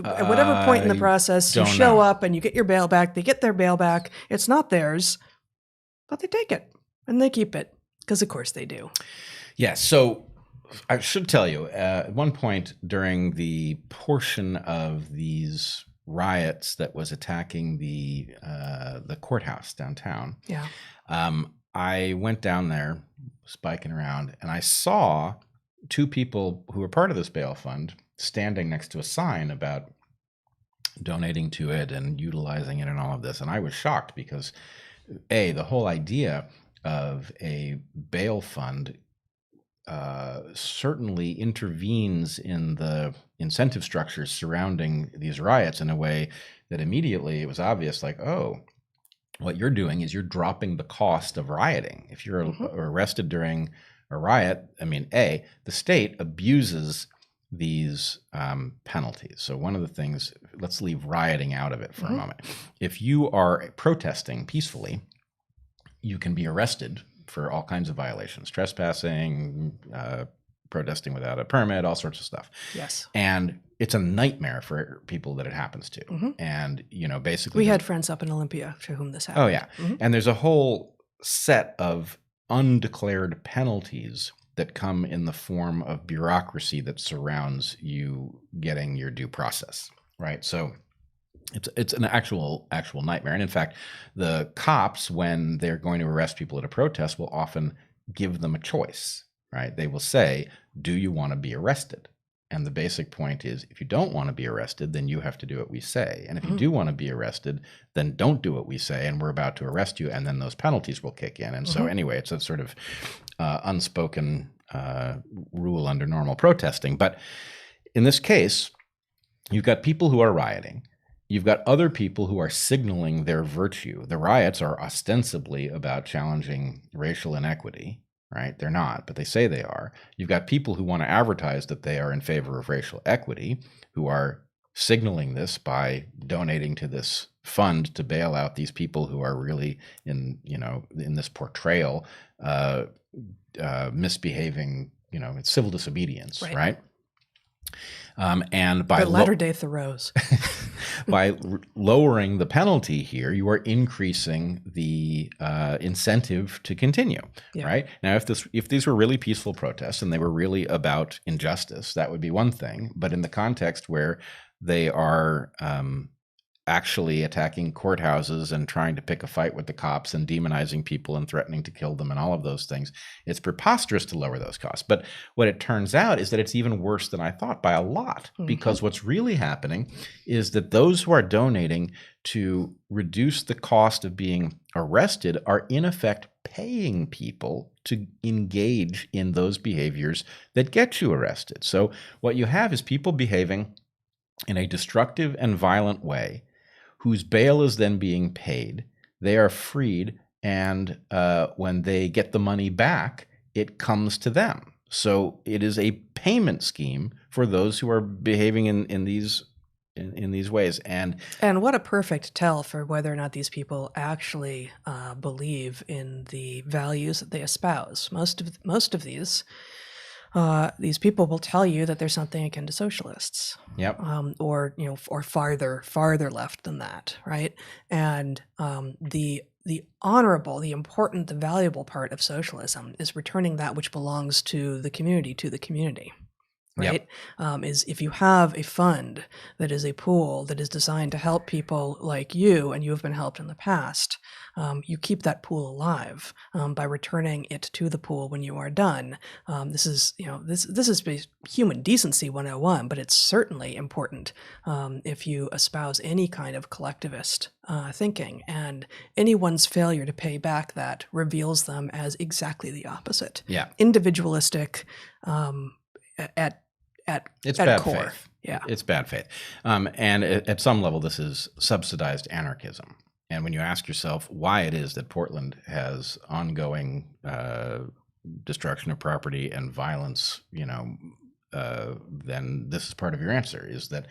At whatever point in the process, you show up and you get your bail back, they get their bail back. It's not theirs, but they take it and they keep it because, of course, they do. Yeah. So I should tell you, at one point during the portion of these riots that was attacking the courthouse downtown, yeah, I went down there, spiking around, and I saw two people who were part of this bail fund standing next to a sign about donating to it and utilizing it and all of this. And I was shocked because, the whole idea of a bail fund certainly intervenes in the incentive structures surrounding these riots in a way that immediately it was obvious, like, oh, what you're doing is you're dropping the cost of rioting. If you're arrested during a riot, I mean, the state abuses these penalties. So one of the things, let's leave rioting out of it for a moment. If you are protesting peacefully, you can be arrested for all kinds of violations, trespassing, protesting without a permit, all sorts of stuff. Yes. And it's a nightmare for people that it happens to. And, basically... We had friends up in Olympia to whom this happened. Oh, yeah. And there's a whole set of undeclared penalties that come in the form of bureaucracy that surrounds you getting your due process, right? So it's an actual nightmare. And in fact, the cops, when they're going to arrest people at a protest, will often give them a choice, right? They will say, do you want to be arrested? And the basic point is, if you don't want to be arrested, then you have to do what we say. And if you do want to be arrested, then don't do what we say, and we're about to arrest you, and then those penalties will kick in. And so anyway, it's a sort of unspoken rule under normal protesting. But in this case, you've got people who are rioting. You've got other people who are signaling their virtue. The riots are ostensibly about challenging racial inequity. Right? They're not, but they say they are. You've got people who want to advertise that they are in favor of racial equity, who are signaling this by donating to this fund to bail out these people who are really in this portrayal, misbehaving, it's civil disobedience, right? And by Latter-day Thoreaus. by lowering the penalty here, you are increasing the incentive to continue, right? Now, if these were really peaceful protests and they were really about injustice, that would be one thing. But in the context where they are actually attacking courthouses and trying to pick a fight with the cops and demonizing people and threatening to kill them and all of those things, it's preposterous to lower those costs. But what it turns out is that it's even worse than I thought by a lot, because what's really happening is that those who are donating to reduce the cost of being arrested are in effect paying people to engage in those behaviors that get you arrested. So what you have is people behaving in a destructive and violent way, whose bail is then being paid. They are freed, and when they get the money back, it comes to them. So it is a payment scheme for those who are behaving in these ways. And what a perfect tell for whether or not these people actually believe in the values that they espouse. Most of these people will tell you that there's something akin to socialists, or farther left than that, right? And the honorable, the important, the valuable part of socialism is returning that which belongs to the community, right? Is if you have a fund that is a pool that is designed to help people like you, and you have been helped in the past, you keep that pool alive by returning it to the pool when you are done. This is, this is human decency 101, but it's certainly important if you espouse any kind of collectivist thinking, and anyone's failure to pay back that reveals them as exactly the opposite. Yeah. Individualistic at It's at bad core. faith. Yeah. It's bad faith. And at some level, this is subsidized anarchism. And when you ask yourself why it is that Portland has ongoing destruction of property and violence, then this is part of your answer, is that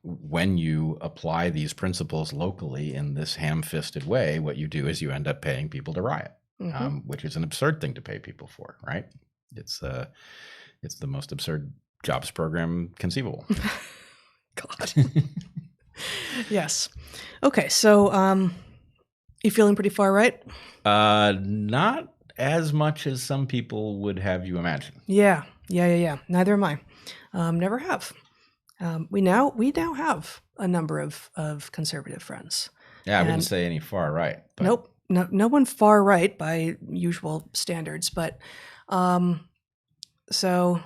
when you apply these principles locally in this ham-fisted way, what you do is you end up paying people to riot, which is an absurd thing to pay people for, right? It's the most absurd jobs program conceivable. God. Yes. Okay. So, you feeling pretty far right? Not as much as some people would have you imagine. Yeah. Neither am I. Never have. We now have a number of conservative friends. Yeah, I wouldn't say any far right. But Nope. No one far right by usual standards, but so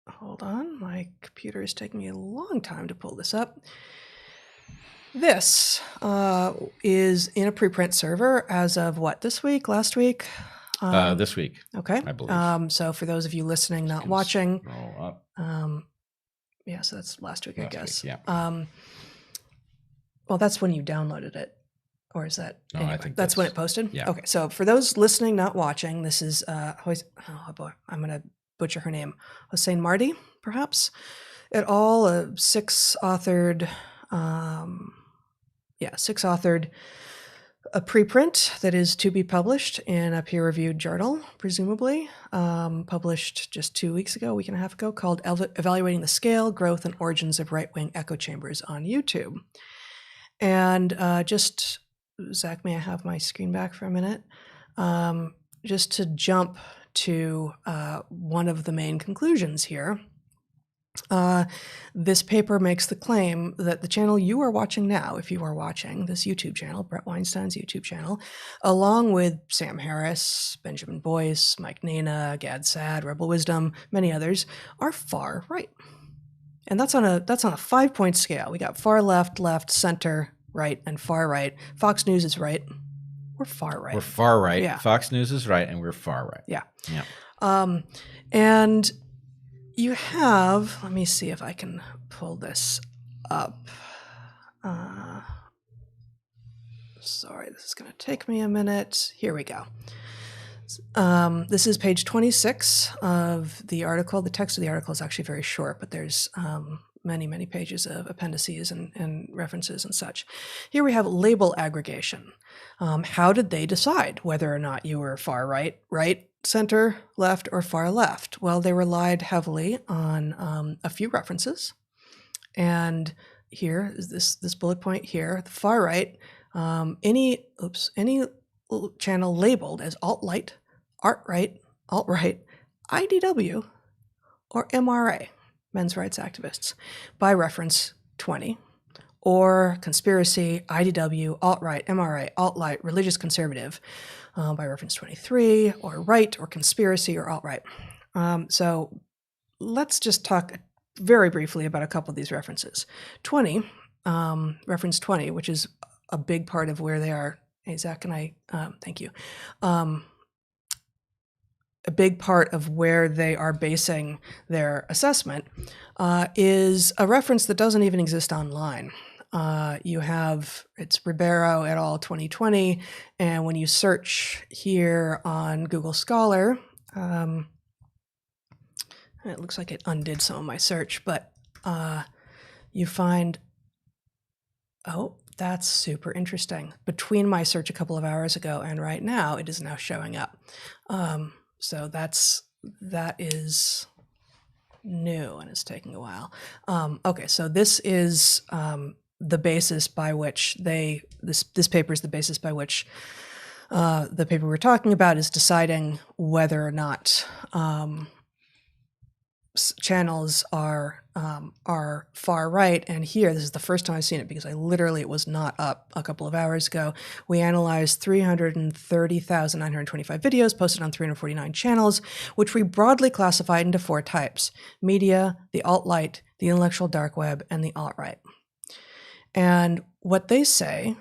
hold on. My computer is taking me a long time to pull this up. This is in a preprint server as of what, this week, last week? This week. Okay. I believe. So for those of you listening, not watching, Roll up. yeah, so that's last week, I guess. Week, yeah. Well, that's when you downloaded it. Or is that? No, anyway, I think that's when it posted? Yeah. Okay, so for those listening, not watching, this is, oh boy, I'm going to butcher her name. Hossein Mardi, perhaps? Et al., a six-authored a preprint that is to be published in a peer-reviewed journal, presumably, published just 2 weeks ago, a week and a half ago, called Evaluating the Scale, Growth, and Origins of Right-Wing Echo Chambers on YouTube. And just, Zach, may I have my screen back for a minute? Just to jump to one of the main conclusions here. This paper makes the claim that the channel you are watching now, if you are watching this YouTube channel, Bret Weinstein's YouTube channel, along with Sam Harris, Benjamin Boyce, Mike Nana, Gad Sad, Rebel Wisdom, many others, are far right. And that's on a 5-point scale. We got far left, left, center, right, and far right. Fox News is right. We're far right. We're far right. Yeah. Fox News is right, and we're far right. Yeah. Yeah. And you have, let me see if I can pull this up. Sorry, this is going to take me a minute. Here we go. This is page 26 of the article. The text of the article is actually very short, but there's many, many pages of appendices and references and such. Here we have label aggregation. How did they decide whether or not you were far right, right, center, left, or far left? Well, they relied heavily on a few references. And here is this bullet point here, the far right, any channel labeled as alt-right, art-right, alt-right, IDW, or MRA, men's rights activists, by reference 20, or conspiracy, IDW, alt-right, MRA, alt-right, religious conservative, by reference 23, or right, or conspiracy, or alt-right. So let's just talk very briefly about a couple of these references. 20, reference 20, which is a big part of where they are. Hey, Zach, and I, thank you. A big part of where they are basing their assessment is a reference that doesn't even exist online. You have, it's Ribeiro et al. 2020, and when you search here on Google Scholar, it looks like it undid some of my search, but you find, oh, that's super interesting. Between my search a couple of hours ago and right now, it is now showing up. So that is new, and it's taking a while. Okay, so this is the basis by which this paper is the basis by which the paper we're talking about is deciding whether or not channels are far right. And here, this is the first time I've seen it because it was not up a couple of hours ago. We analyzed 330,925 videos posted on 349 channels, which we broadly classified into 4 types: media, the alt-right, the intellectual dark web, and the alt-right. And what they say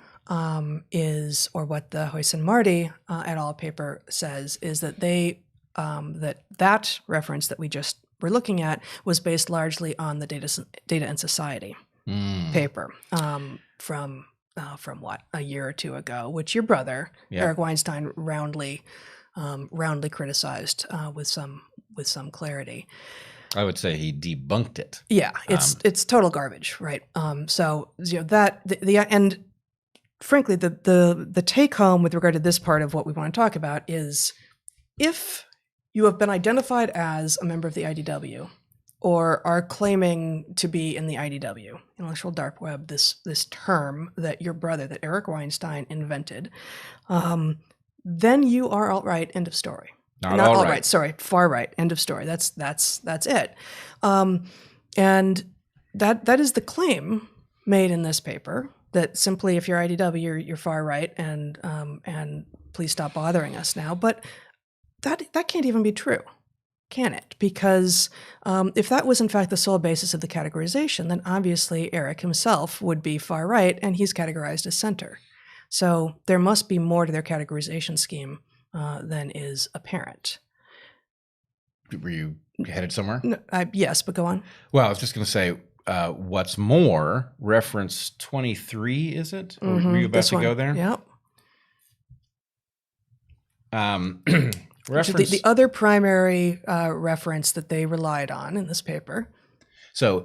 is, or what the Hoyson Marty et al. Paper says, is that that reference that we just were looking at was based largely on the Data and Society paper from what, a year or two ago, which your brother Eric Weinstein roundly criticized with some clarity. I would say he debunked it. Yeah, it's total garbage, right? So and frankly, the take home with regard to this part of what we want to talk about is, if you have been identified as a member of the IDW, or are claiming to be in the IDW, intellectual dark web, this term that your brother, that Eric Weinstein, invented, then you are alt-right. End of story. Not alt-right. Sorry, far right. End of story. That's it. And that is the claim made in this paper, that simply if you're IDW, you're far right, and please stop bothering us now. But that can't even be true, can it? Because if that was in fact the sole basis of the categorization, then obviously Eric himself would be far right, and he's categorized as center. So there must be more to their categorization scheme than is apparent. Were you headed somewhere? No, yes, but go on. Well, I was just going to say, what's more, reference 23, is it? Or were you about to go there? Yep. Reference the other primary reference that they relied on in this paper. So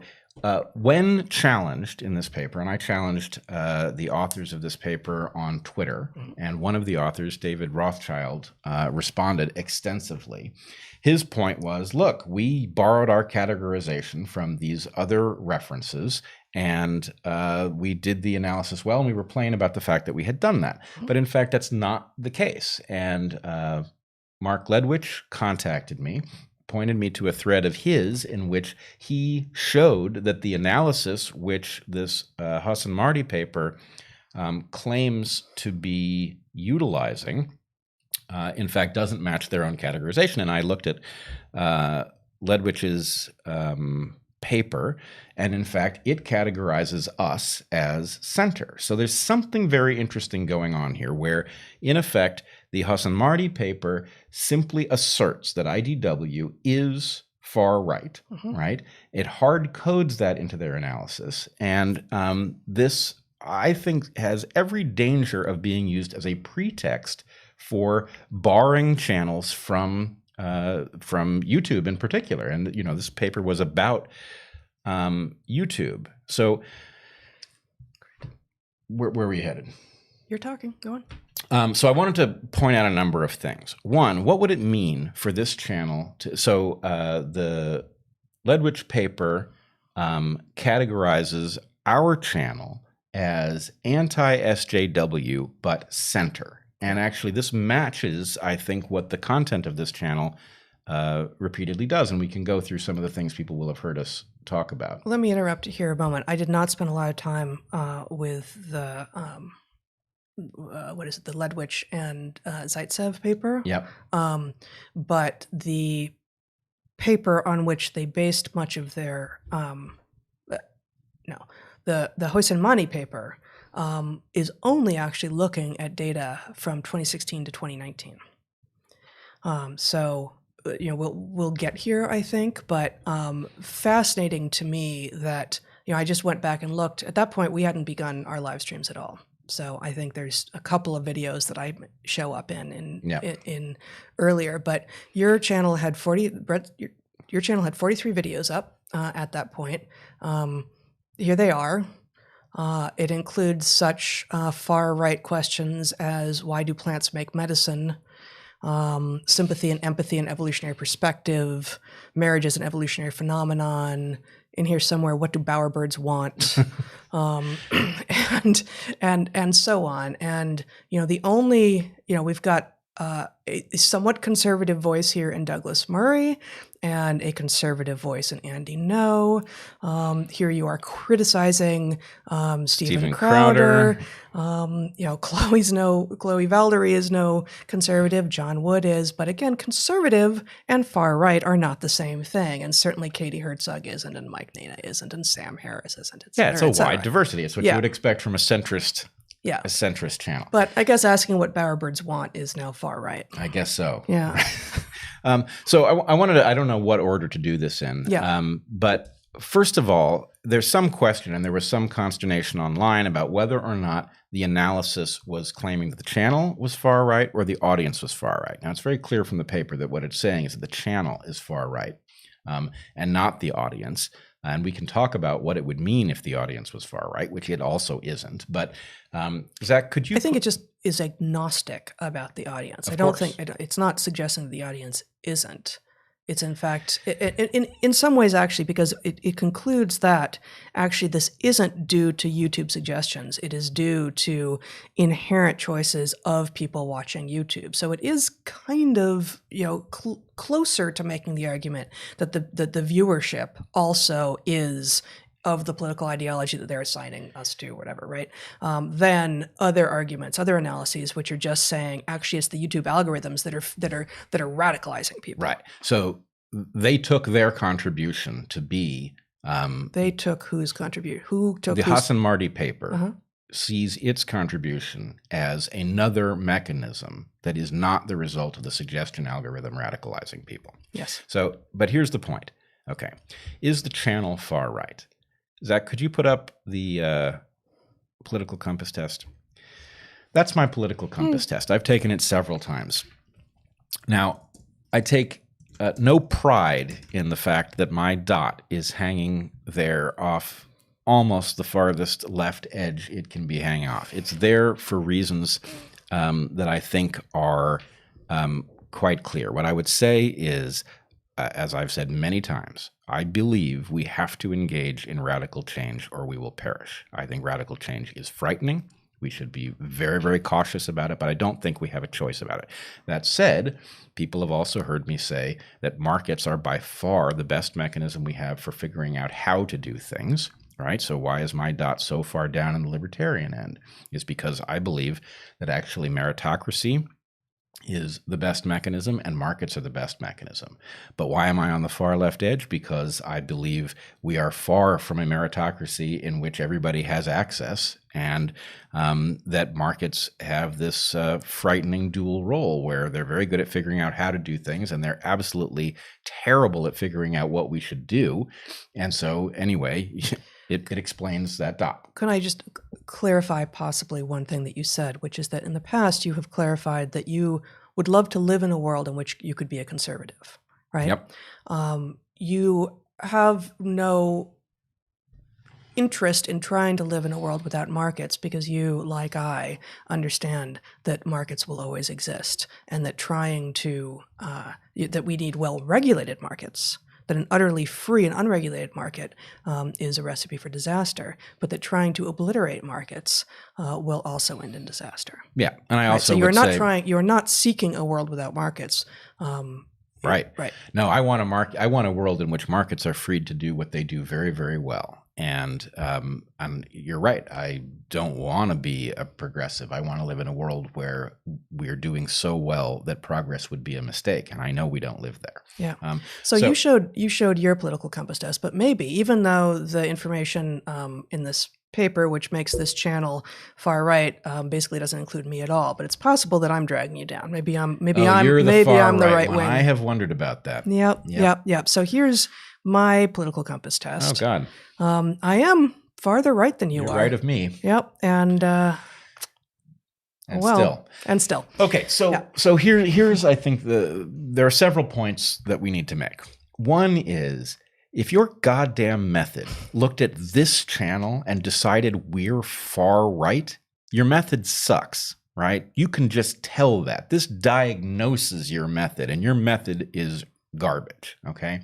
when challenged in this paper, and I challenged the authors of this paper on Twitter, and one of the authors, David Rothschild, responded extensively. His point was, look, we borrowed our categorization from these other references, and we did the analysis well, and we were playing about the fact that we had done that. But in fact, that's not the case. And Mark Ledwich contacted me, pointed me to a thread of his in which he showed that the analysis which this Hoyson Marty paper claims to be utilizing, in fact, doesn't match their own categorization. And I looked at Ledwich's paper, and in fact, it categorizes us as center. So there's something very interesting going on here, where, in effect, the Hoyson Marty paper simply asserts that IDW is far right, right? It hard codes that into their analysis. And this, I think, has every danger of being used as a pretext for barring channels from YouTube in particular. And, you know, this paper was about YouTube. So where were you headed? You're talking. Go on. So I wanted to point out a number of things. One, what would it mean for this channel to, so the Ledwich paper categorizes our channel as anti-SJW, but center. And actually this matches, I think, what the content of this channel repeatedly does. And we can go through some of the things people will have heard us talk about. Let me interrupt here a moment. I did not spend a lot of time with the the Ledwich and Zaitsev paper. Yep. But the paper on which they based much of their the Hoyson Marty paper is only actually looking at data from 2016 to 2019. So you know, we'll get here, I think, but fascinating to me that, you know, I just went back and looked. At that point, we hadn't begun our live streams at all. So I think there's a couple of videos that I show up in earlier, but your channel had Bret, your channel had 43 videos up at that point. Here they are. It includes such far right questions as, why do plants make medicine? Sympathy and empathy and evolutionary perspective, marriage as an evolutionary phenomenon. In here somewhere, what do bowerbirds want? And so on. And, you know, the only, you know, we've got a somewhat conservative voice here in Douglas Murray, and a conservative voice in Andy Ngo. Here you are criticizing Stephen Crowder. Chloe Valdary is no conservative. John Wood is. But again, conservative and far right are not the same thing. And certainly Katie Herzog isn't, and Mike Nina isn't, and Sam Harris isn't, et cetera, it's a wide diversity. It's what you would expect from a centrist channel. But I guess asking what bowerbirds want is now far right. I guess so. Yeah. So I wanted to, I don't know what order to do this in. Yeah. But first of all, there's some question, and there was some consternation online about whether or not the analysis was claiming that the channel was far right or the audience was far right. Now, it's very clear from the paper that what it's saying is that the channel is far right and not the audience. And we can talk about what it would mean if the audience was far right, which it also isn't. But Zach, could you? I think it just is agnostic about the audience. I don't think it's not suggesting that the audience isn't. It's in fact, in some ways, actually, because it concludes that actually this isn't due to YouTube suggestions. It is due to inherent choices of people watching YouTube. So it is kind of closer to making the argument that the viewership also is of the political ideology that they're assigning us to, whatever, right? Than other arguments, other analyses, which are just saying actually it's the YouTube algorithms that are radicalizing people. Right. So they took their contribution to be. They took whose contribution? Who took the Hassan Mardi paper? Sees its contribution as another mechanism that is not the result of the suggestion algorithm radicalizing people. Yes. So, but here's the point. Okay, is the channel far right? Zach, could you put up the political compass test? That's my political compass test. I've taken it several times. Now, I take no pride in the fact that my dot is hanging there off almost the farthest left edge it can be hanging off. It's there for reasons that I think are quite clear. What I would say is, as I've said many times, I believe we have to engage in radical change or we will perish. I think radical change is frightening. We should be very, very cautious about it, but I don't think we have a choice about it. That said, people have also heard me say that markets are by far the best mechanism we have for figuring out how to do things, right? So why is my dot so far down in the libertarian end? It's because I believe that actually meritocracy is the best mechanism and markets are the best mechanism. But why am I on the far left edge? Because I believe we are far from a meritocracy in which everybody has access, and that markets have this frightening dual role where they're very good at figuring out how to do things and they're absolutely terrible at figuring out what we should do. And so anyway, it explains that dot. Can I just clarify possibly one thing that you said, which is that in the past you have clarified that you would love to live in a world in which you could be a conservative, right? Yep. You have no interest in trying to live in a world without markets because you, like I, understand that markets will always exist and that that we need well-regulated markets, that an utterly free and unregulated market is a recipe for disaster, but that trying to obliterate markets will also end in disaster. Yeah, and I also so you're would not say, you're not seeking a world without markets. Right. Right. No, I want a world in which markets are freed to do what they do very, very well. And you're right. I don't want to be a progressive. I want to live in a world where we're doing so well that progress would be a mistake. And I know we don't live there. Yeah. So you showed your political compass test, but maybe even though the information in this paper, which makes this channel far right, basically doesn't include me at all. But it's possible that I'm dragging you down. Maybe I'm the right wing. I have wondered about that. Yep. So here's my political compass test. Oh God. I am farther right than you are. Right of me. Yep. And still. Okay. So here's I think there are several points that we need to make. One is, if your goddamn method looked at this channel and decided we're far right, your method sucks, right? You can just tell that. This diagnoses your method, and your method is garbage, okay?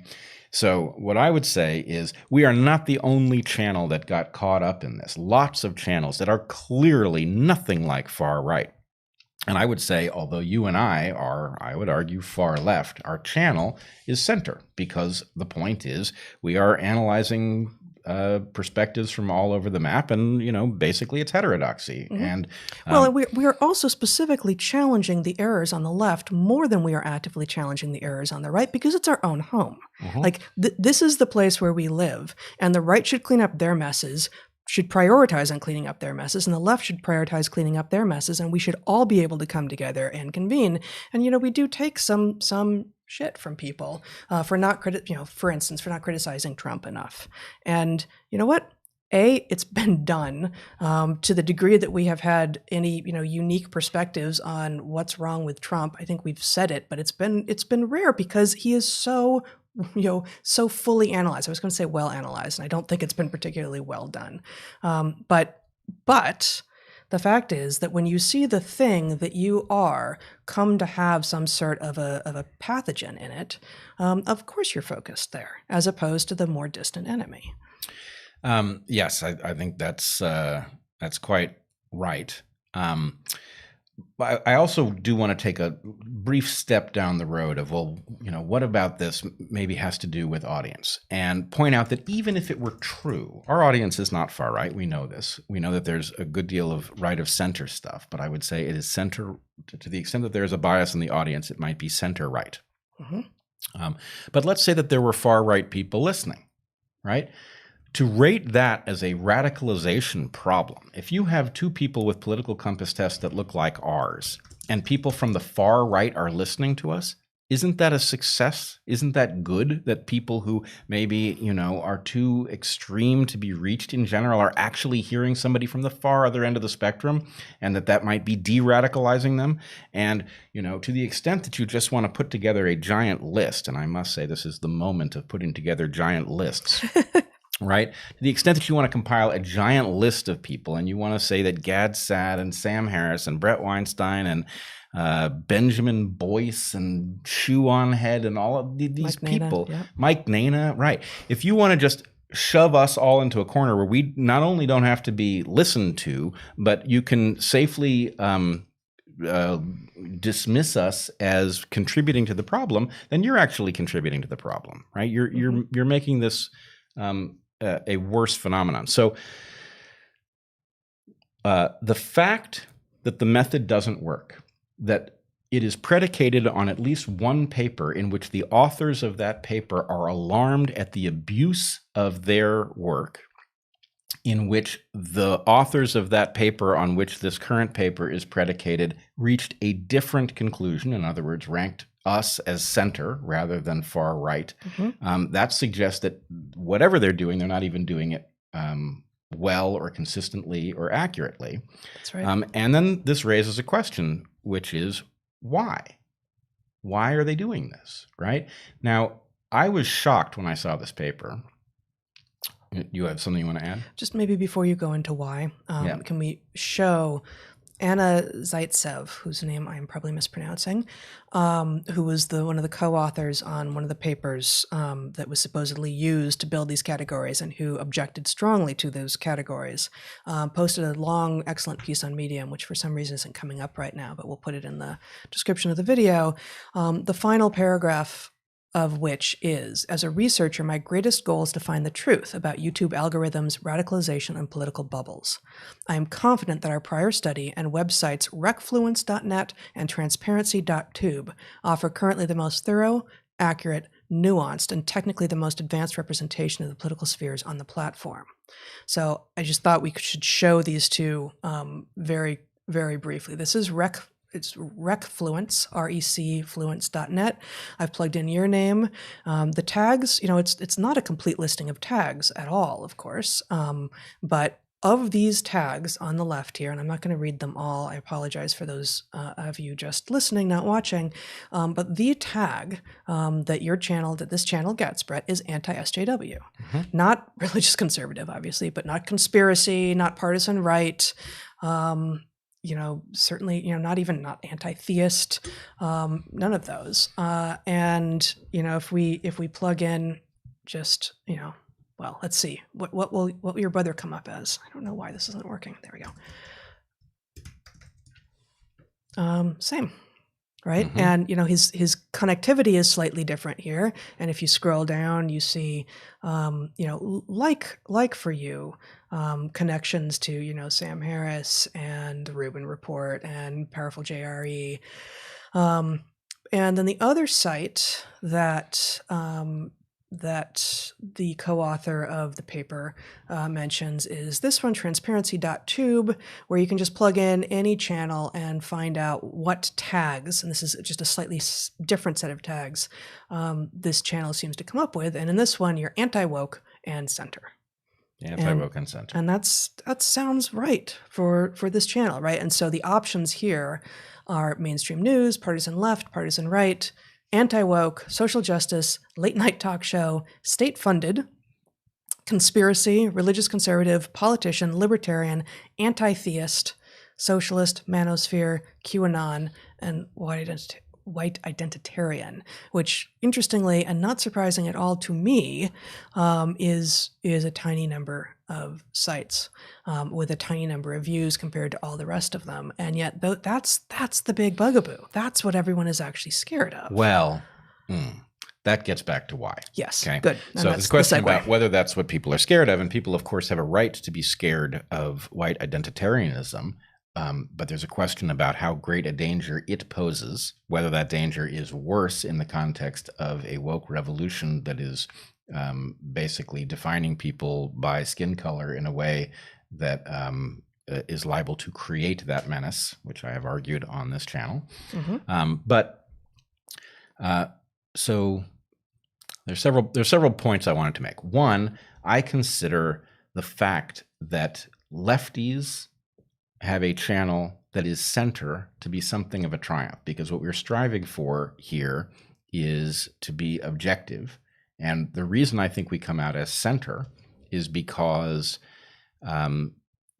So what I would say is we are not the only channel that got caught up in this. Lots of channels that are clearly nothing like far right And I would say, although you and I are, I would argue, far left, our channel is center, because the point is we are analyzing perspectives from all over the map, and basically it's heterodoxy. And well, we are also specifically challenging the errors on the left more than we are actively challenging the errors on the right, because it's our own home. Like this is the place where we live, and the right should clean up their messes, should prioritize on cleaning up their messes, and the left should prioritize cleaning up their messes, and we should all be able to come together and convene. And we do take some shit from people for not for instance, for not criticizing Trump enough. And you know what? It's been done to the degree that we have had any unique perspectives on what's wrong with Trump. I think we've said it, but it's been rare because he is so so fully analyzed. I was going to say well analyzed, and I don't think it's been particularly well done. But the fact is that when you see the thing that you are come to have some sort of a pathogen in it, of course you're focused there, as opposed to the more distant enemy. Yes, I think that's quite right. I also do want to take a brief step down the road of, well, what about this maybe has to do with audience, and point out that even if it were true, our audience is not far right. We know this. We know that there's a good deal of right of center stuff, but I would say it is center to the extent that there's a bias in the audience. It might be center right. But let's say that there were far right people listening, right? To rate that as a radicalization problem, if you have two people with political compass tests that look like ours, and people from the far right are listening to us, isn't that a success? Isn't that good that people who maybe, are too extreme to be reached in general are actually hearing somebody from the far other end of the spectrum, and that might be de-radicalizing them? And, to the extent that you just want to put together a giant list, and I must say this is the moment of putting together giant lists, right? To the extent that you want to compile a giant list of people, and you want to say that Gad Saad and Sam Harris and Bret Weinstein and Benjamin Boyce and Shoe on Head and all of these Mike people, Nana, yeah. Mike Nana, right? If you want to just shove us all into a corner where we not only don't have to be listened to, but you can safely dismiss us as contributing to the problem, then you're actually contributing to the problem, right? You're making this a worse phenomenon. So the fact that the method doesn't work, that it is predicated on at least one paper in which the authors of that paper are alarmed at the abuse of their work, in which the authors of that paper on which this current paper is predicated reached a different conclusion, in other words, ranked us as center rather than far right. That suggests that whatever they're doing, they're not even doing it well or consistently or accurately. That's right. And then this raises a question, which is why? Why are they doing this, right? Now, I was shocked when I saw this paper. You have something you want to add? Just maybe before you go into why, can we show Anna Zaitsev, whose name I'm probably mispronouncing, who was one of the co-authors on one of the papers that was supposedly used to build these categories, and who objected strongly to those categories, posted a long, excellent piece on Medium, which for some reason isn't coming up right now, but we'll put it in the description of the video. The final paragraph of which is, as a researcher, my greatest goal is to find the truth about YouTube algorithms, radicalization, and political bubbles. I am confident that our prior study and websites recfluence.net and transparency.tube offer currently the most thorough, accurate, nuanced, and technically the most advanced representation of the political spheres on the platform. So I just thought we should show these two very, very briefly. This is It's recfluence, recfluence.net. I've plugged in your name. The tags, it's not a complete listing of tags at all, of course. But of these tags on the left here, and I'm not going to read them all. I apologize for those of you just listening, not watching. But the tag that this channel gets, Bret, is anti-SJW. Not religious conservative, obviously, but not conspiracy, not partisan right. Certainly, not anti-theist, none of those. And if we plug in just, well, let's see, what will your brother come up as? I don't know why this isn't working. There we go. Same. Right. Mhm. And, his connectivity is slightly different here. And if you scroll down, you see, like for you, connections to, Sam Harris and the Rubin Report and Powerful JRE. And then the other site that the co-author of the paper mentions is this one, transparency.tube, where you can just plug in any channel and find out what tags, and this is just a slightly different set of tags, this channel seems to come up with. And in this one, you're anti-woke and center. Anti-woke and center. And that sounds right for this channel, right? And so the options here are mainstream news, partisan left, partisan right, anti-woke, social justice, late night talk show, state-funded, conspiracy, religious conservative, politician, libertarian, anti-theist, socialist, manosphere, QAnon, and white identitarian, which interestingly and not surprising at all to me, is a tiny number of sites with a tiny number of views compared to all the rest of them. And yet that's the big bugaboo. That's what everyone is actually scared of. Well, that gets back to why. Yes. Okay. Good. So this question about whether that's what people are scared of, and people, of course, have a right to be scared of white identitarianism. But there's a question about how great a danger it poses, whether that danger is worse in the context of a woke revolution that is basically defining people by skin color in a way that is liable to create that menace, which I have argued on this channel. So there's several points I wanted to make. One, I consider the fact that lefties have a channel that is center to be something of a triumph, because what we're striving for here is to be objective. And the reason I think we come out as center is because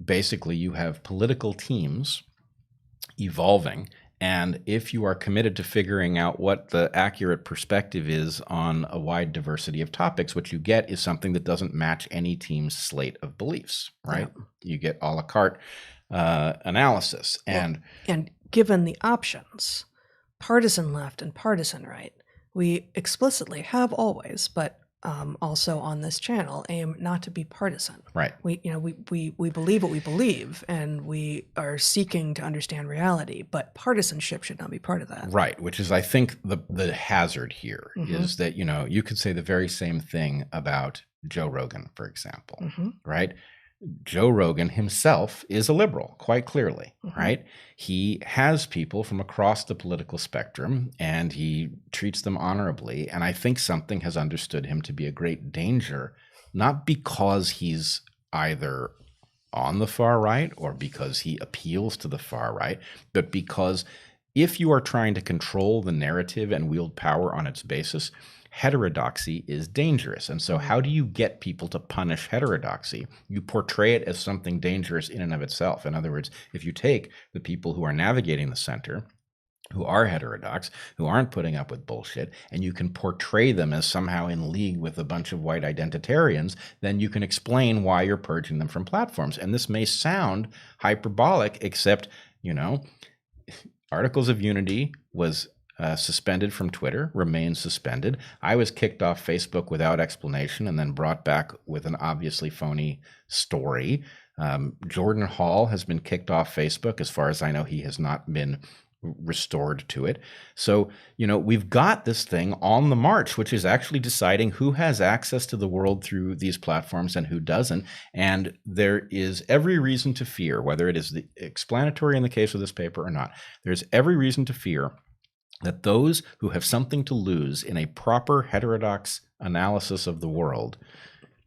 basically you have political teams evolving. And if you are committed to figuring out what the accurate perspective is on a wide diversity of topics, what you get is something that doesn't match any team's slate of beliefs, right? Yeah. You get a la carte analysis. And given the options, partisan left and partisan right, we explicitly have always, but also on this channel, aim not to be partisan. Right. We believe what we believe, and we are seeking to understand reality, but partisanship should not be part of that. Right. Which is, I think, the hazard here is that, you could say the very same thing about Joe Rogan, for example, right? Joe Rogan himself is a liberal, quite clearly, right? He has people from across the political spectrum, and he treats them honorably. And I think something has understood him to be a great danger, not because he's either on the far right or because he appeals to the far right, but because if you are trying to control the narrative and wield power on its basis, heterodoxy is dangerous. And so how do you get people to punish heterodoxy? You portray it as something dangerous in and of itself. In other words, if you take the people who are navigating the center, who are heterodox, who aren't putting up with bullshit, and you can portray them as somehow in league with a bunch of white identitarians, then you can explain why you're purging them from platforms. And this may sound hyperbolic, except, Articles of Unity was suspended from Twitter, remains suspended. I was kicked off Facebook without explanation and then brought back with an obviously phony story. Jordan Hall has been kicked off Facebook. As far as I know, he has not been restored to it. So, we've got this thing on the march, which is actually deciding who has access to the world through these platforms and who doesn't. And there is every reason to fear, whether it is the explanatory in the case of this paper or not, there's every reason to fear that those who have something to lose in a proper heterodox analysis of the world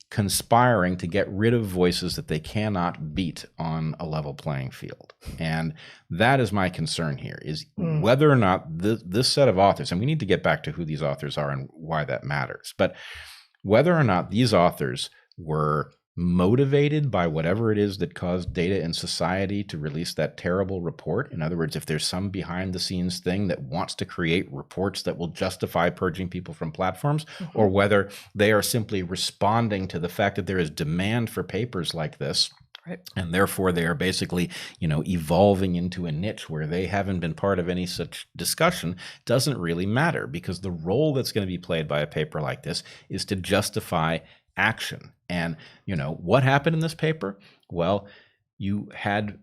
conspiring to get rid of voices that they cannot beat on a level playing field. And that is my concern here, is whether or not this set of authors, and we need to get back to who these authors are and why that matters, but whether or not these authors were motivated by whatever it is that caused Data and Society to release that terrible report. In other words, if there's some behind the scenes thing that wants to create reports that will justify purging people from platforms, or whether they are simply responding to the fact that there is demand for papers like this, Right. And therefore, they are basically, evolving into a niche where they haven't been part of any such discussion. Doesn't really matter, because the role that's going to be played by a paper like this is to justify action. And, what happened in this paper? Well, you had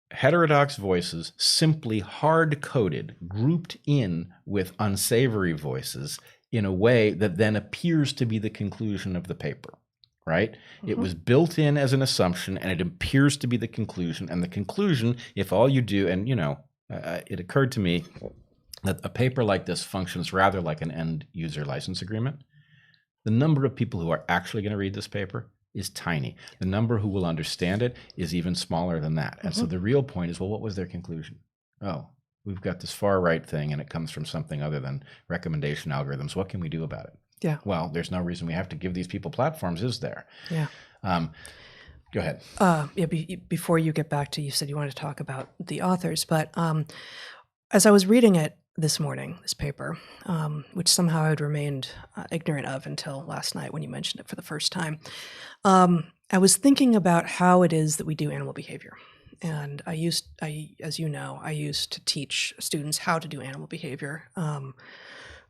heterodox voices simply hard-coded, grouped in with unsavory voices in a way that then appears to be the conclusion of the paper. Right? Mm-hmm. It was built in as an assumption, and it appears to be the conclusion. And the conclusion, if all you do, and it occurred to me that a paper like this functions rather like an end user license agreement. The number of people who are actually going to read this paper is tiny. The number who will understand it is even smaller than that. And so the real point is, well, what was their conclusion? Oh, we've got this far right thing, and it comes from something other than recommendation algorithms. What can we do about it? Yeah. Well, there's no reason we have to give these people platforms, is there? Yeah. Go ahead. Before you get back to, you said you wanted to talk about the authors, but as I was reading it this morning, this paper, which somehow I had remained ignorant of until last night when you mentioned it for the first time, I was thinking about how it is that we do animal behavior. And as you know, I used to teach students how to do animal behavior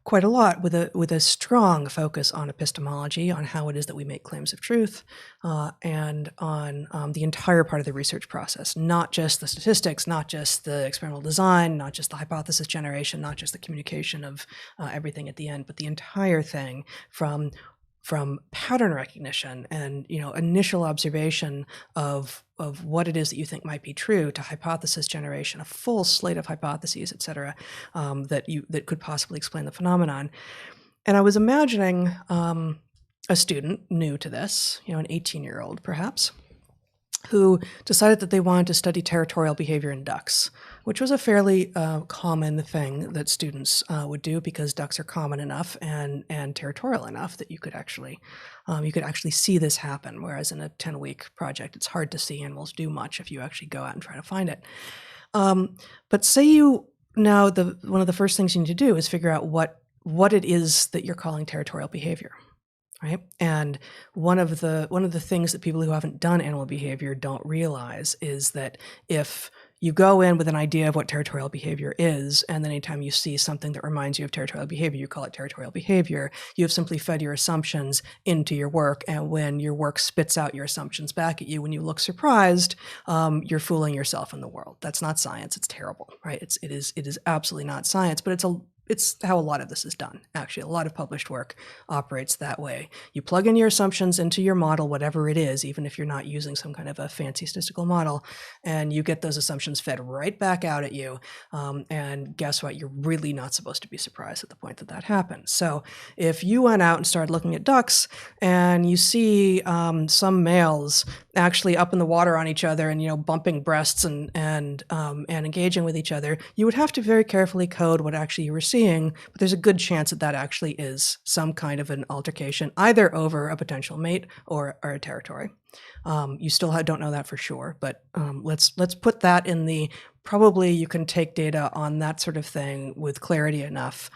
quite a lot, with a strong focus on epistemology, on how it is that we make claims of truth, and on the entire part of the research process, not just the statistics, not just the experimental design, not just the hypothesis generation, not just the communication of everything at the end, but the entire thing from pattern recognition and initial observation of what it is that you think might be true, to hypothesis generation, a full slate of hypotheses, et cetera, that could possibly explain the phenomenon. And I was imagining a student new to this, an 18-year-old perhaps, who decided that they wanted to study territorial behavior in ducks, which was a fairly common thing that students would do, because ducks are common enough and territorial enough that you could actually see this happen. Whereas in a 10-week project, it's hard to see animals do much if you actually go out and try to find it. But say one of the first things you need to do is figure out what it is that you're calling territorial behavior. Right. And one of the things that people who haven't done animal behavior don't realize is that if you go in with an idea of what territorial behavior is, and then anytime you see something that reminds you of territorial behavior, you call it territorial behavior, you have simply fed your assumptions into your work. And when your work spits out your assumptions back at you, when you look surprised, you're fooling yourself in the world. That's not science. It's terrible. Right. It is absolutely not science, but it's how a lot of this is done. Actually, a lot of published work operates that way. You plug in your assumptions into your model, whatever it is, even if you're not using some kind of a fancy statistical model, and you get those assumptions fed right back out at you. And guess what? You're really not supposed to be surprised at the point that happens. So if you went out and started looking at ducks and you see some males actually up in the water on each other and bumping breasts and engaging with each other, you would have to very carefully code what actually you were seeing. But there's a good chance that actually is some kind of an altercation, either over a potential mate or a territory. You still don't know that for sure, but let's put that in the probably you can take data on that sort of thing with clarity enough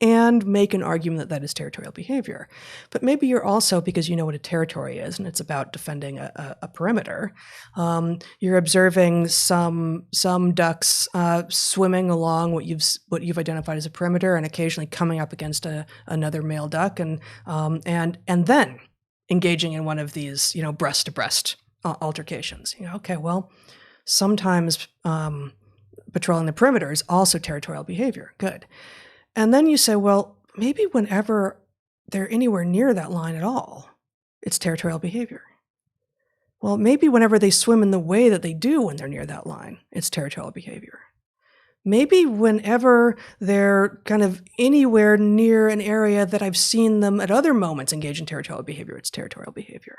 and make an argument that is territorial behavior. But maybe you're also, because you know what a territory is, and it's about defending a perimeter, you're observing some ducks swimming along what you've identified as a perimeter, and occasionally coming up against another male duck, and then engaging in one of these breast to breast altercations. Okay, well, sometimes patrolling the perimeter is also territorial behavior. Good. And then you say, well, maybe whenever they're anywhere near that line at all, it's territorial behavior. Well, maybe whenever they swim in the way that they do when they're near that line, it's territorial behavior. Maybe whenever they're kind of anywhere near an area that I've seen them at other moments engage in territorial behavior, it's territorial behavior.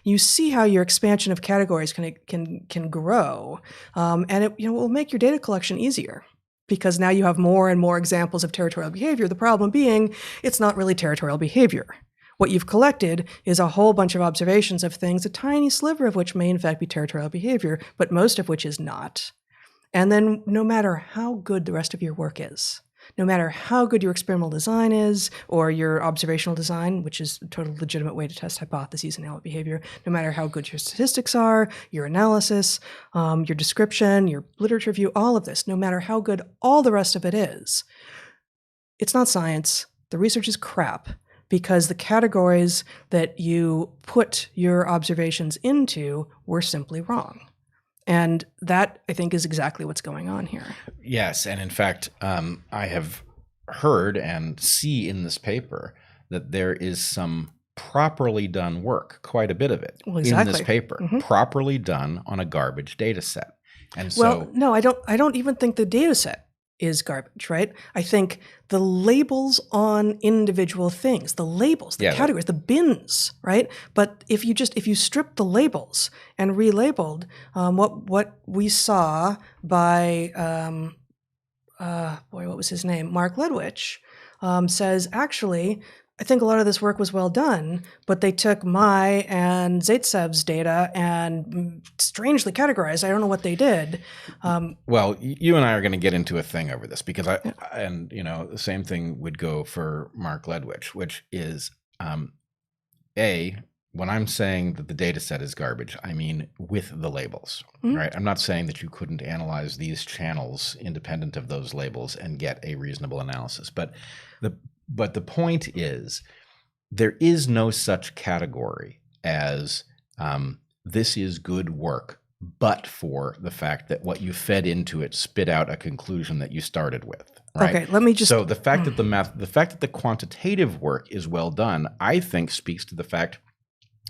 You see how your expansion of categories can grow, and it will make your data collection easier, because now you have more and more examples of territorial behavior. The problem being, it's not really territorial behavior. What you've collected is a whole bunch of observations of things, a tiny sliver of which may in fact be territorial behavior, but most of which is not. And then no matter how good the rest of your work is, no matter how good your experimental design is or your observational design, which is a totally legitimate way to test hypotheses and analytic behavior, no matter how good your statistics are, your analysis, your description, your literature review, all of this, no matter how good all the rest of it is, it's not science. The research is crap because the categories that you put your observations into were simply wrong. And that, I think, is exactly what's going on here. Yes. And in fact, I have heard and see in this paper that there is some properly done work, quite a bit of it, in this paper, properly done on a garbage data set. And so, no, I don't even think the data set is garbage, right? I think the labels on individual things, the labels, the categories, the bins, right? But if you strip the labels and relabeled, what we saw by what was his name? Mark Ledwich says, actually, I think a lot of this work was well done, but they took my and Zaitsev's data and strangely categorized. I don't know what they did. Well, you and I are going to get into a thing over this because and you know, the same thing would go for Mark Ledwich, which is, when I'm saying that the data set is garbage, I mean with the labels, right? I'm not saying that you couldn't analyze these channels independent of those labels and get a reasonable analysis. But the point is, there is no such category as this is good work, but for the fact that what you fed into it spit out a conclusion that you started with. Right? Okay, let me just. So the fact that the fact that the quantitative work is well done, I think, speaks to the fact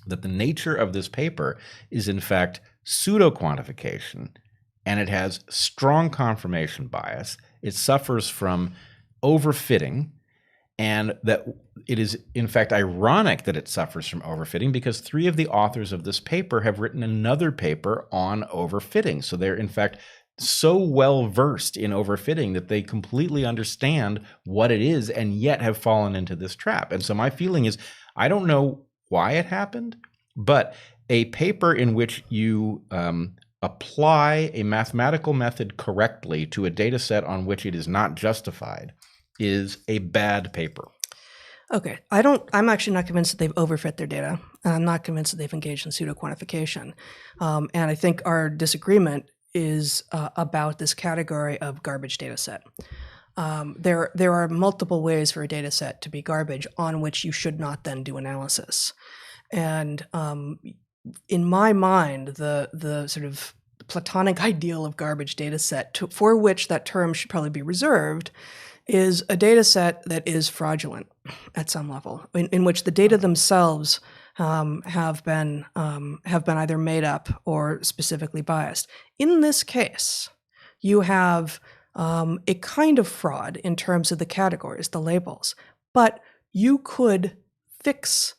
that the nature of this paper is in fact pseudo-quantification, and it has strong confirmation bias. It suffers from overfitting, and that it is in fact ironic that it suffers from overfitting because 3 of the authors of this paper have written another paper on overfitting. So they're in fact so well versed in overfitting that they completely understand what it is and yet have fallen into this trap. And so my feeling is, I don't know why it happened, but a paper in which you apply a mathematical method correctly to a data set on which it is not justified is a bad paper. Okay, I'm actually not convinced that they've overfit their data, and I'm not convinced that they've engaged in pseudo-quantification. And I think our disagreement is about this category of garbage data set. There are multiple ways for a data set to be garbage on which you should not then do analysis. And in my mind, the sort of platonic ideal of garbage data set, for which that term should probably be reserved, is a data set that is fraudulent at some level, in which the data themselves have been either made up or specifically biased. In this case, you have a kind of fraud in terms of the categories, the labels, but you could fix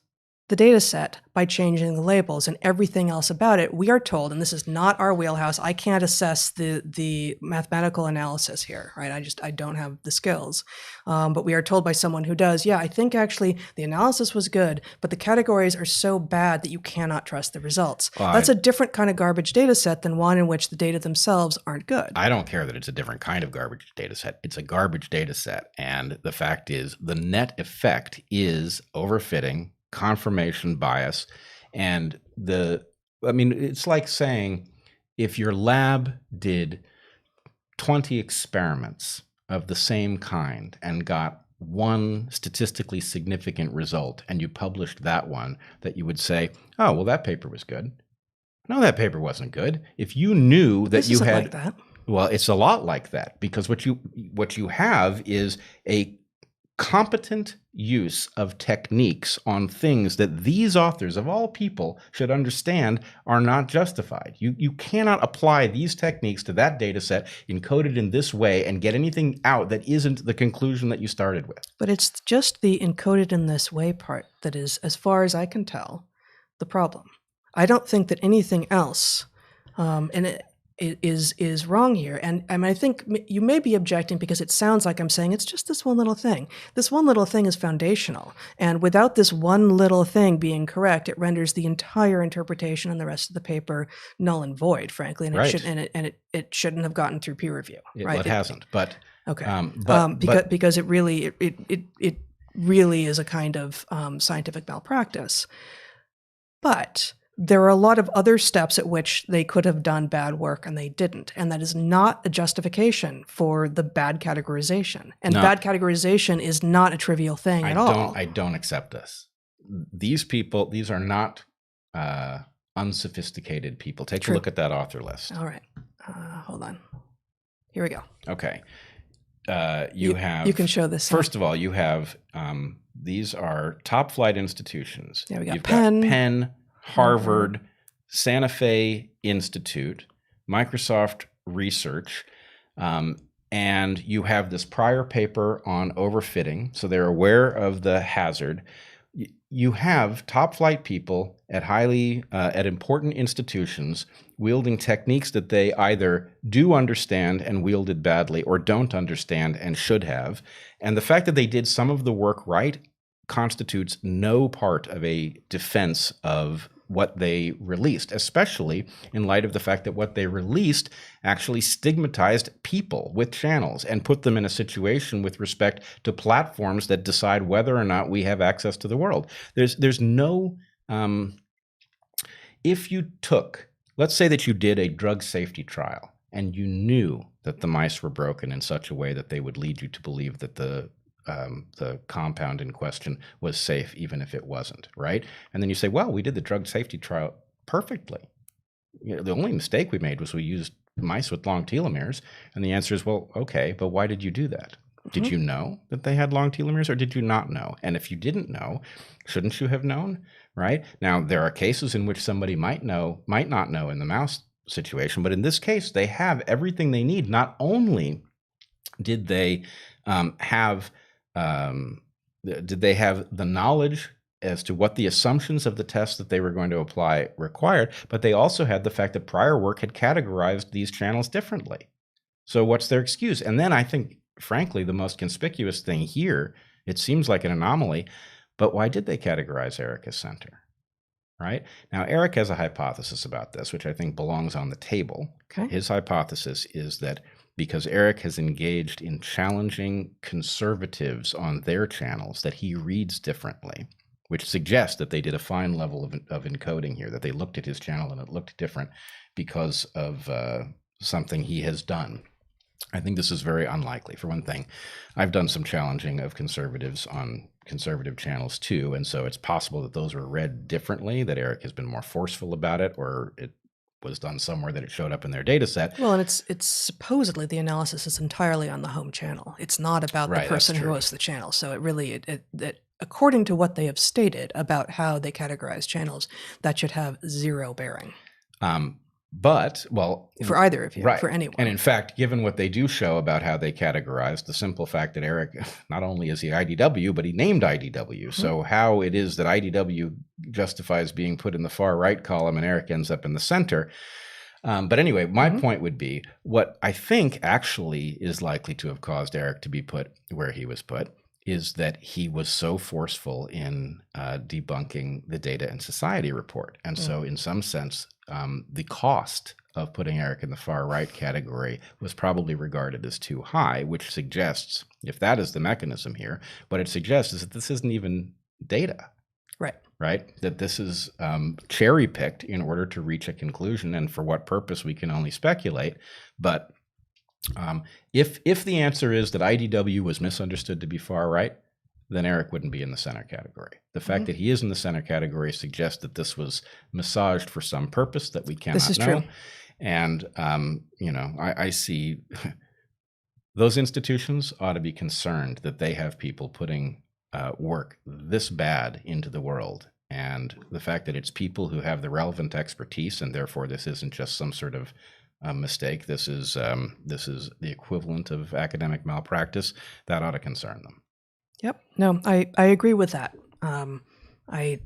the data set by changing the labels, and everything else about it, we are told, and this is not our wheelhouse, I can't assess the mathematical analysis here, right? I don't have the skills. But we are told by someone who does, I think actually the analysis was good, but the categories are so bad that you cannot trust the results. That's a different kind of garbage data set than one in which the data themselves aren't good. I don't care that it's a different kind of garbage data set. It's a garbage data set. And the fact is, the net effect is overfitting, confirmation bias, and it's like saying if your lab did 20 experiments of the same kind and got one statistically significant result and you published that one, that you would say, oh, well, that paper was good. No, that paper wasn't good. If you knew that you had, like that. Well, it's a lot like that, because what you have is a competent use of techniques on things that these authors of all people should understand are not justified. You cannot apply these techniques to that data set encoded in this way and get anything out that isn't the conclusion that you started with. But it's just the encoded in this way part that is, as far as I can tell, the problem. I don't think that anything else is wrong here. And I think you may be objecting because it sounds like I'm saying it's just this one little thing. This one little thing is foundational. And without this one little thing being correct, it renders the entire interpretation and the rest of the paper null and void, frankly. And Right. It shouldn't have gotten through peer review. Right? Well, it hasn't. But Okay. But Because it really is a kind of scientific malpractice. But there are a lot of other steps at which they could have done bad work and they didn't. And that is not a justification for the bad categorization. And No. bad categorization is not a trivial thing at all. I don't accept this. These people, these are not unsophisticated people. Take a look at that author list. All right. Hold on. Here we go. Okay. You can show this. First of all, you have these are top flight institutions. Yeah, we got You've Penn, got Penn, Harvard, Santa Fe Institute, Microsoft Research, and you have this prior paper on overfitting, so they're aware of the hazard. You have top flight people at at important institutions wielding techniques that they either do understand and wielded badly or don't understand and should have. And the fact that they did some of the work right constitutes no part of a defense of what they released, especially in light of the fact that what they released actually stigmatized people with channels and put them in a situation with respect to platforms that decide whether or not we have access to the world. There's no, if you took, let's say that you did a drug safety trial and you knew that the mice were broken in such a way that they would lead you to believe that the compound in question was safe, even if it wasn't, right? And then you say, well, we did the drug safety trial perfectly. The only mistake we made was we used mice with long telomeres. And the answer is, well, okay, but why did you do that? Did you know that they had long telomeres or did you not know? And if you didn't know, shouldn't you have known, right? Now, there are cases in which somebody might not know in the mouse situation, but in this case, they have everything they need. Not only did they have the knowledge as to what the assumptions of the test that they were going to apply required, but they also had the fact that prior work had categorized these channels differently. So what's their excuse? And then I think, frankly, the most conspicuous thing here, it seems like an anomaly, but why did they categorize Eric as center? Right? Now, Eric has a hypothesis about this, which I think belongs on the table. Okay. His hypothesis is that because Eric has engaged in challenging conservatives on their channels, that he reads differently, which suggests that they did a fine level of encoding here, that they looked at his channel and it looked different because of something he has done. I think this is very unlikely. For one thing, I've done some challenging of conservatives on conservative channels too, and so it's possible that those were read differently, that Eric has been more forceful about it, or it was done somewhere that it showed up in their data set. Well, and it's supposedly the analysis is entirely on the home channel. It's not about the person who hosts the channel. So it really, according to what they have stated about how they categorize channels, that should have zero bearing. But, well, for either of you, right. For anyone. And in fact, given what they do show about how they categorize, the simple fact that Eric, not only is he IDW, but he named IDW. Mm-hmm. So how it is that IDW justifies being put in the far right column and Eric ends up in the center. But anyway, my point would be what I think actually is likely to have caused Eric to be put where he was put is that he was so forceful in debunking the Data and Society report. And so in some sense, the cost of putting Eric in the far right category was probably regarded as too high, which suggests, if that is the mechanism here, what it suggests is that this isn't even data. Right? That this is cherry picked in order to reach a conclusion, and for what purpose we can only speculate. But if the answer is that IDW was misunderstood to be far right, then Eric wouldn't be in the center category. The fact that he is in the center category suggests that this was massaged for some purpose that we cannot know. This is true. And, I see those institutions ought to be concerned that they have people putting work this bad into the world. And the fact that it's people who have the relevant expertise, and therefore this isn't just some sort of mistake. This is the equivalent of academic malpractice. That ought to concern them. Yep. No, I agree with that. I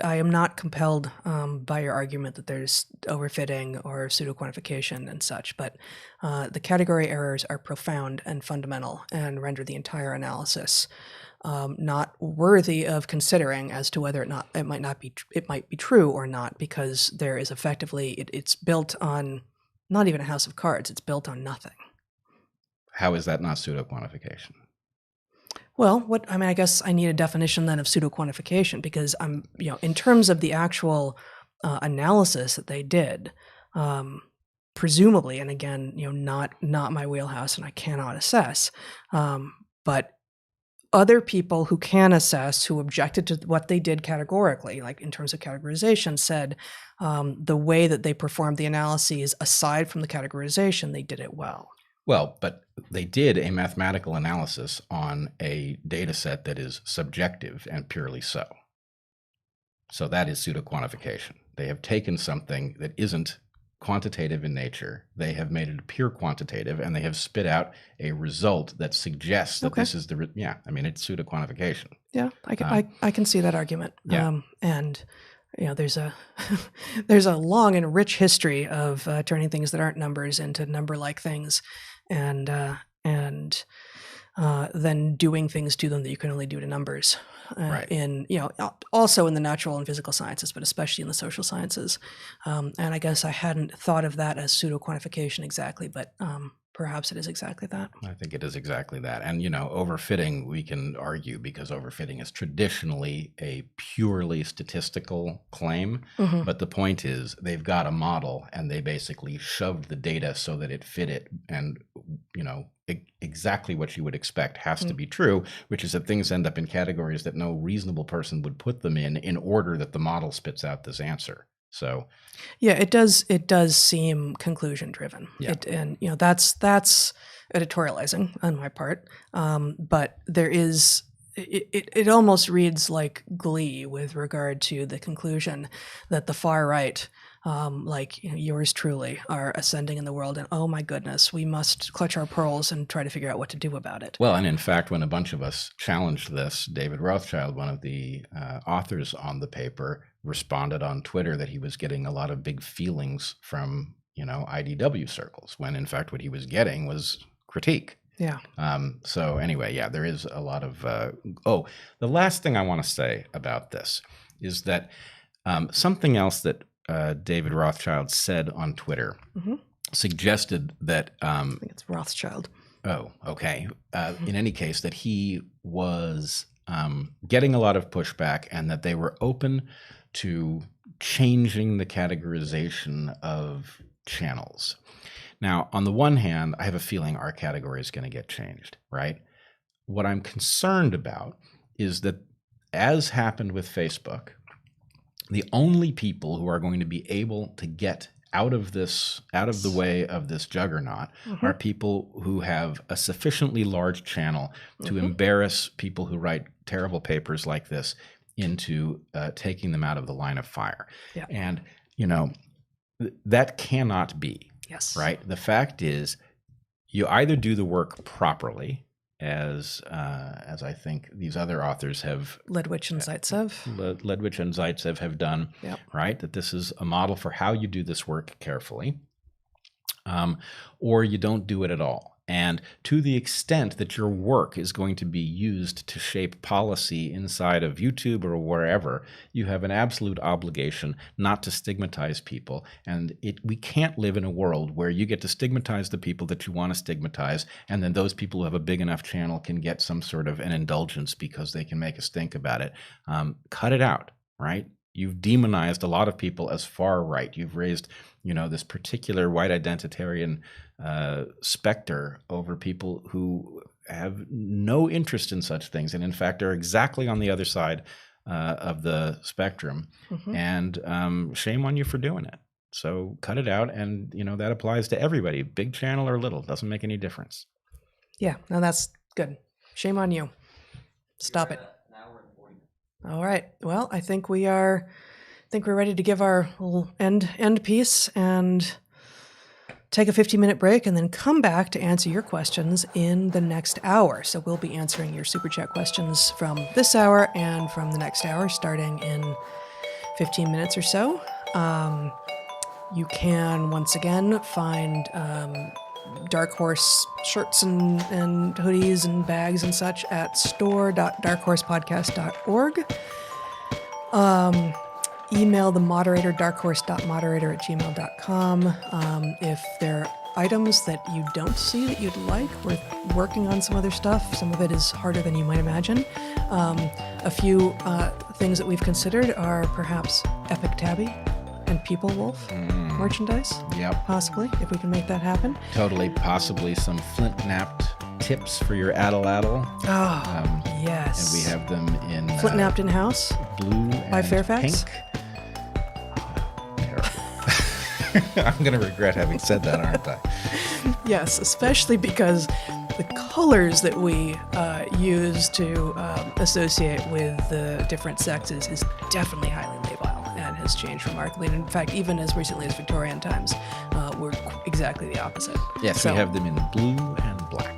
am not compelled by your argument that there's overfitting or pseudo-quantification and such, but the category errors are profound and fundamental and render the entire analysis not worthy of considering as to whether or not it might be true or not, because there is effectively it's built on not even a house of cards. It's built on nothing. how is that not pseudo-quantification? Well, I guess I need a definition then of pseudo-quantification, because in terms of the actual analysis that they did, presumably, and again, not my wheelhouse, and I cannot assess, but other people who can assess, who objected to what they did categorically, like in terms of categorization, said the way that they performed the analyses, aside from the categorization, they did it well. Well, but they did a mathematical analysis on a data set that is subjective and purely so. So that is pseudo-quantification. They have taken something that isn't quantitative in nature, they have made it pure quantitative, and they have spit out a result that suggests that this is it's pseudo-quantification. Yeah, I can see that argument. Yeah. And there's a there's a long and rich history of turning things that aren't numbers into number-like things, and then doing things to them that you can only do to numbers. Right. Also in the natural and physical sciences, but especially in the social sciences. And I guess I hadn't thought of that as pseudo-quantification exactly, but perhaps it is exactly that. I think it is exactly that. And, overfitting, we can argue, because overfitting is traditionally a purely statistical claim. Mm-hmm. But the point is, they've got a model and they basically shoved the data so that it fit it. And, exactly what you would expect has to be true, which is that things end up in categories that no reasonable person would put them in order that the model spits out this answer. So, yeah, it does seem conclusion driven. Yeah. That's editorializing on my part. But there is, it almost reads like glee with regard to the conclusion that the far right, yours truly, are ascending in the world, and oh my goodness, we must clutch our pearls and try to figure out what to do about it. Well, and in fact, when a bunch of us challenged this, David Rothschild, one of the authors on the paper, responded on Twitter that he was getting a lot of big feelings from, IDW circles, when in fact what he was getting was critique. Yeah. So anyway, yeah, there is a lot of, the last thing I want to say about this is that something else that David Rothschild said on Twitter suggested that... I think it's Rothschild. Oh, okay. In any case, that he was getting a lot of pushback, and that they were open to changing the categorization of channels. Now, on the one hand, I have a feeling our category is going to get changed, right? What I'm concerned about is that, as happened with Facebook, the only people who are going to be able to get out of the way of this juggernaut are people who have a sufficiently large channel to embarrass people who write terrible papers like this into taking them out of the line of fire. Yeah. And, that cannot be. Yes. Right? The fact is, you either do the work properly, as I think these other authors have, Ledwich and Zaitsev. Ledwich and Zaitsev have done, Yep. right? That this is a model for how you do this work carefully, or you don't do it at all. And to the extent that your work is going to be used to shape policy inside of YouTube or wherever, you have an absolute obligation not to stigmatize people. And we can't live in a world where you get to stigmatize the people that you want to stigmatize, and then those people who have a big enough channel can get some sort of an indulgence because they can make a stink about it. Cut it out, right? You've demonized a lot of people as far right. You've raised, this particular white identitarian specter over people who have no interest in such things, and in fact are exactly on the other side of the spectrum. And shame on you for doing it. So cut it out, and that applies to everybody, big channel or little, doesn't make any difference. Yeah, no, that's good. Shame on you. Stop it. All right. Well, I think we're ready to give our little end piece and take a 15-minute break, and then come back to answer your questions in the next hour. So we'll be answering your Super Chat questions from this hour and from the next hour, starting in 15 minutes or so. You can, once again, find DarkHorse shirts and hoodies and bags and such at store.darkhorsepodcast.org. Email the moderator, darkhorse.moderator@gmail.com. If there items that you don't see that you'd like. We're working on some other stuff. Some of it is harder than you might imagine. A few things that we've considered are perhaps Epic Tabby and People Wolf merchandise. Yep. Possibly, if we can make that happen. Totally. Possibly some flint-napped tips for your addle-addle. Oh, yes. And we have them in Flint-napped in-house blue by and Fairfax. pink. Terrible. I'm going to regret having said that, aren't I? Yes, especially because the colors that we use to associate with the different sexes is definitely highly labile and has changed remarkably. And in fact, even as recently as Victorian times, we're exactly the opposite. Yes, So- we have them in blue and black.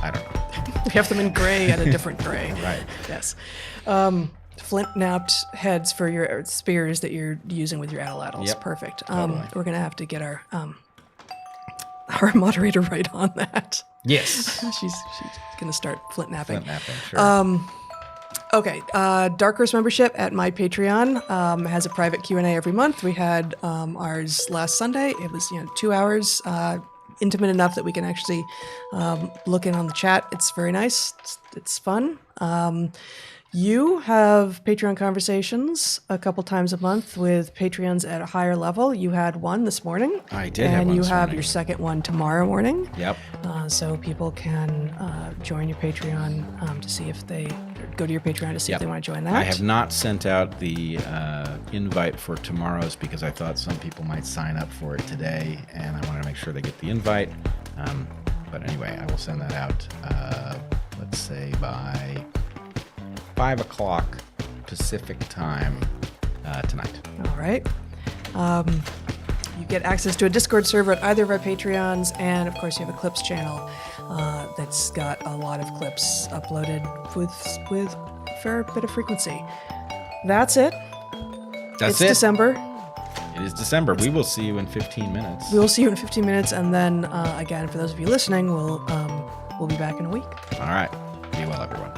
I don't know. We have them in gray and a different gray. Right. Yes. Flint-napped heads for your spears that you're using with your addle-addles. Yep. Perfect. Totally. We're going to have to get our moderator right on that. Yes. She's going to start flint-napping. Flint-napping, sure. Okay, DarkHorse membership at my Patreon has a private Q&A every month. We had ours last Sunday. It was 2 hours, intimate enough that we can actually look in on the chat. It's very nice. It's fun. You have Patreon conversations a couple times a month with Patreons at a higher level. You had one this morning. I did have one And you this have morning. your second one tomorrow morning. Yep. So people can join your Patreon to see if they go to your Patreon to see if they want to join that. I have not sent out the invite for tomorrow's because I thought some people might sign up for it today, and I wanted to make sure they get the invite. But anyway, I will send that out, let's say, by 5 o'clock Pacific time tonight. All right. You get access to a Discord server at either of our Patreons, and of course you have a clips channel that's got a lot of clips uploaded with a fair bit of frequency. That's it. That's It's it. December. It is December. We will see you in 15 minutes. We will see you in 15 minutes, and then again, for those of you listening, we'll be back in a week. All right. Be well, everyone.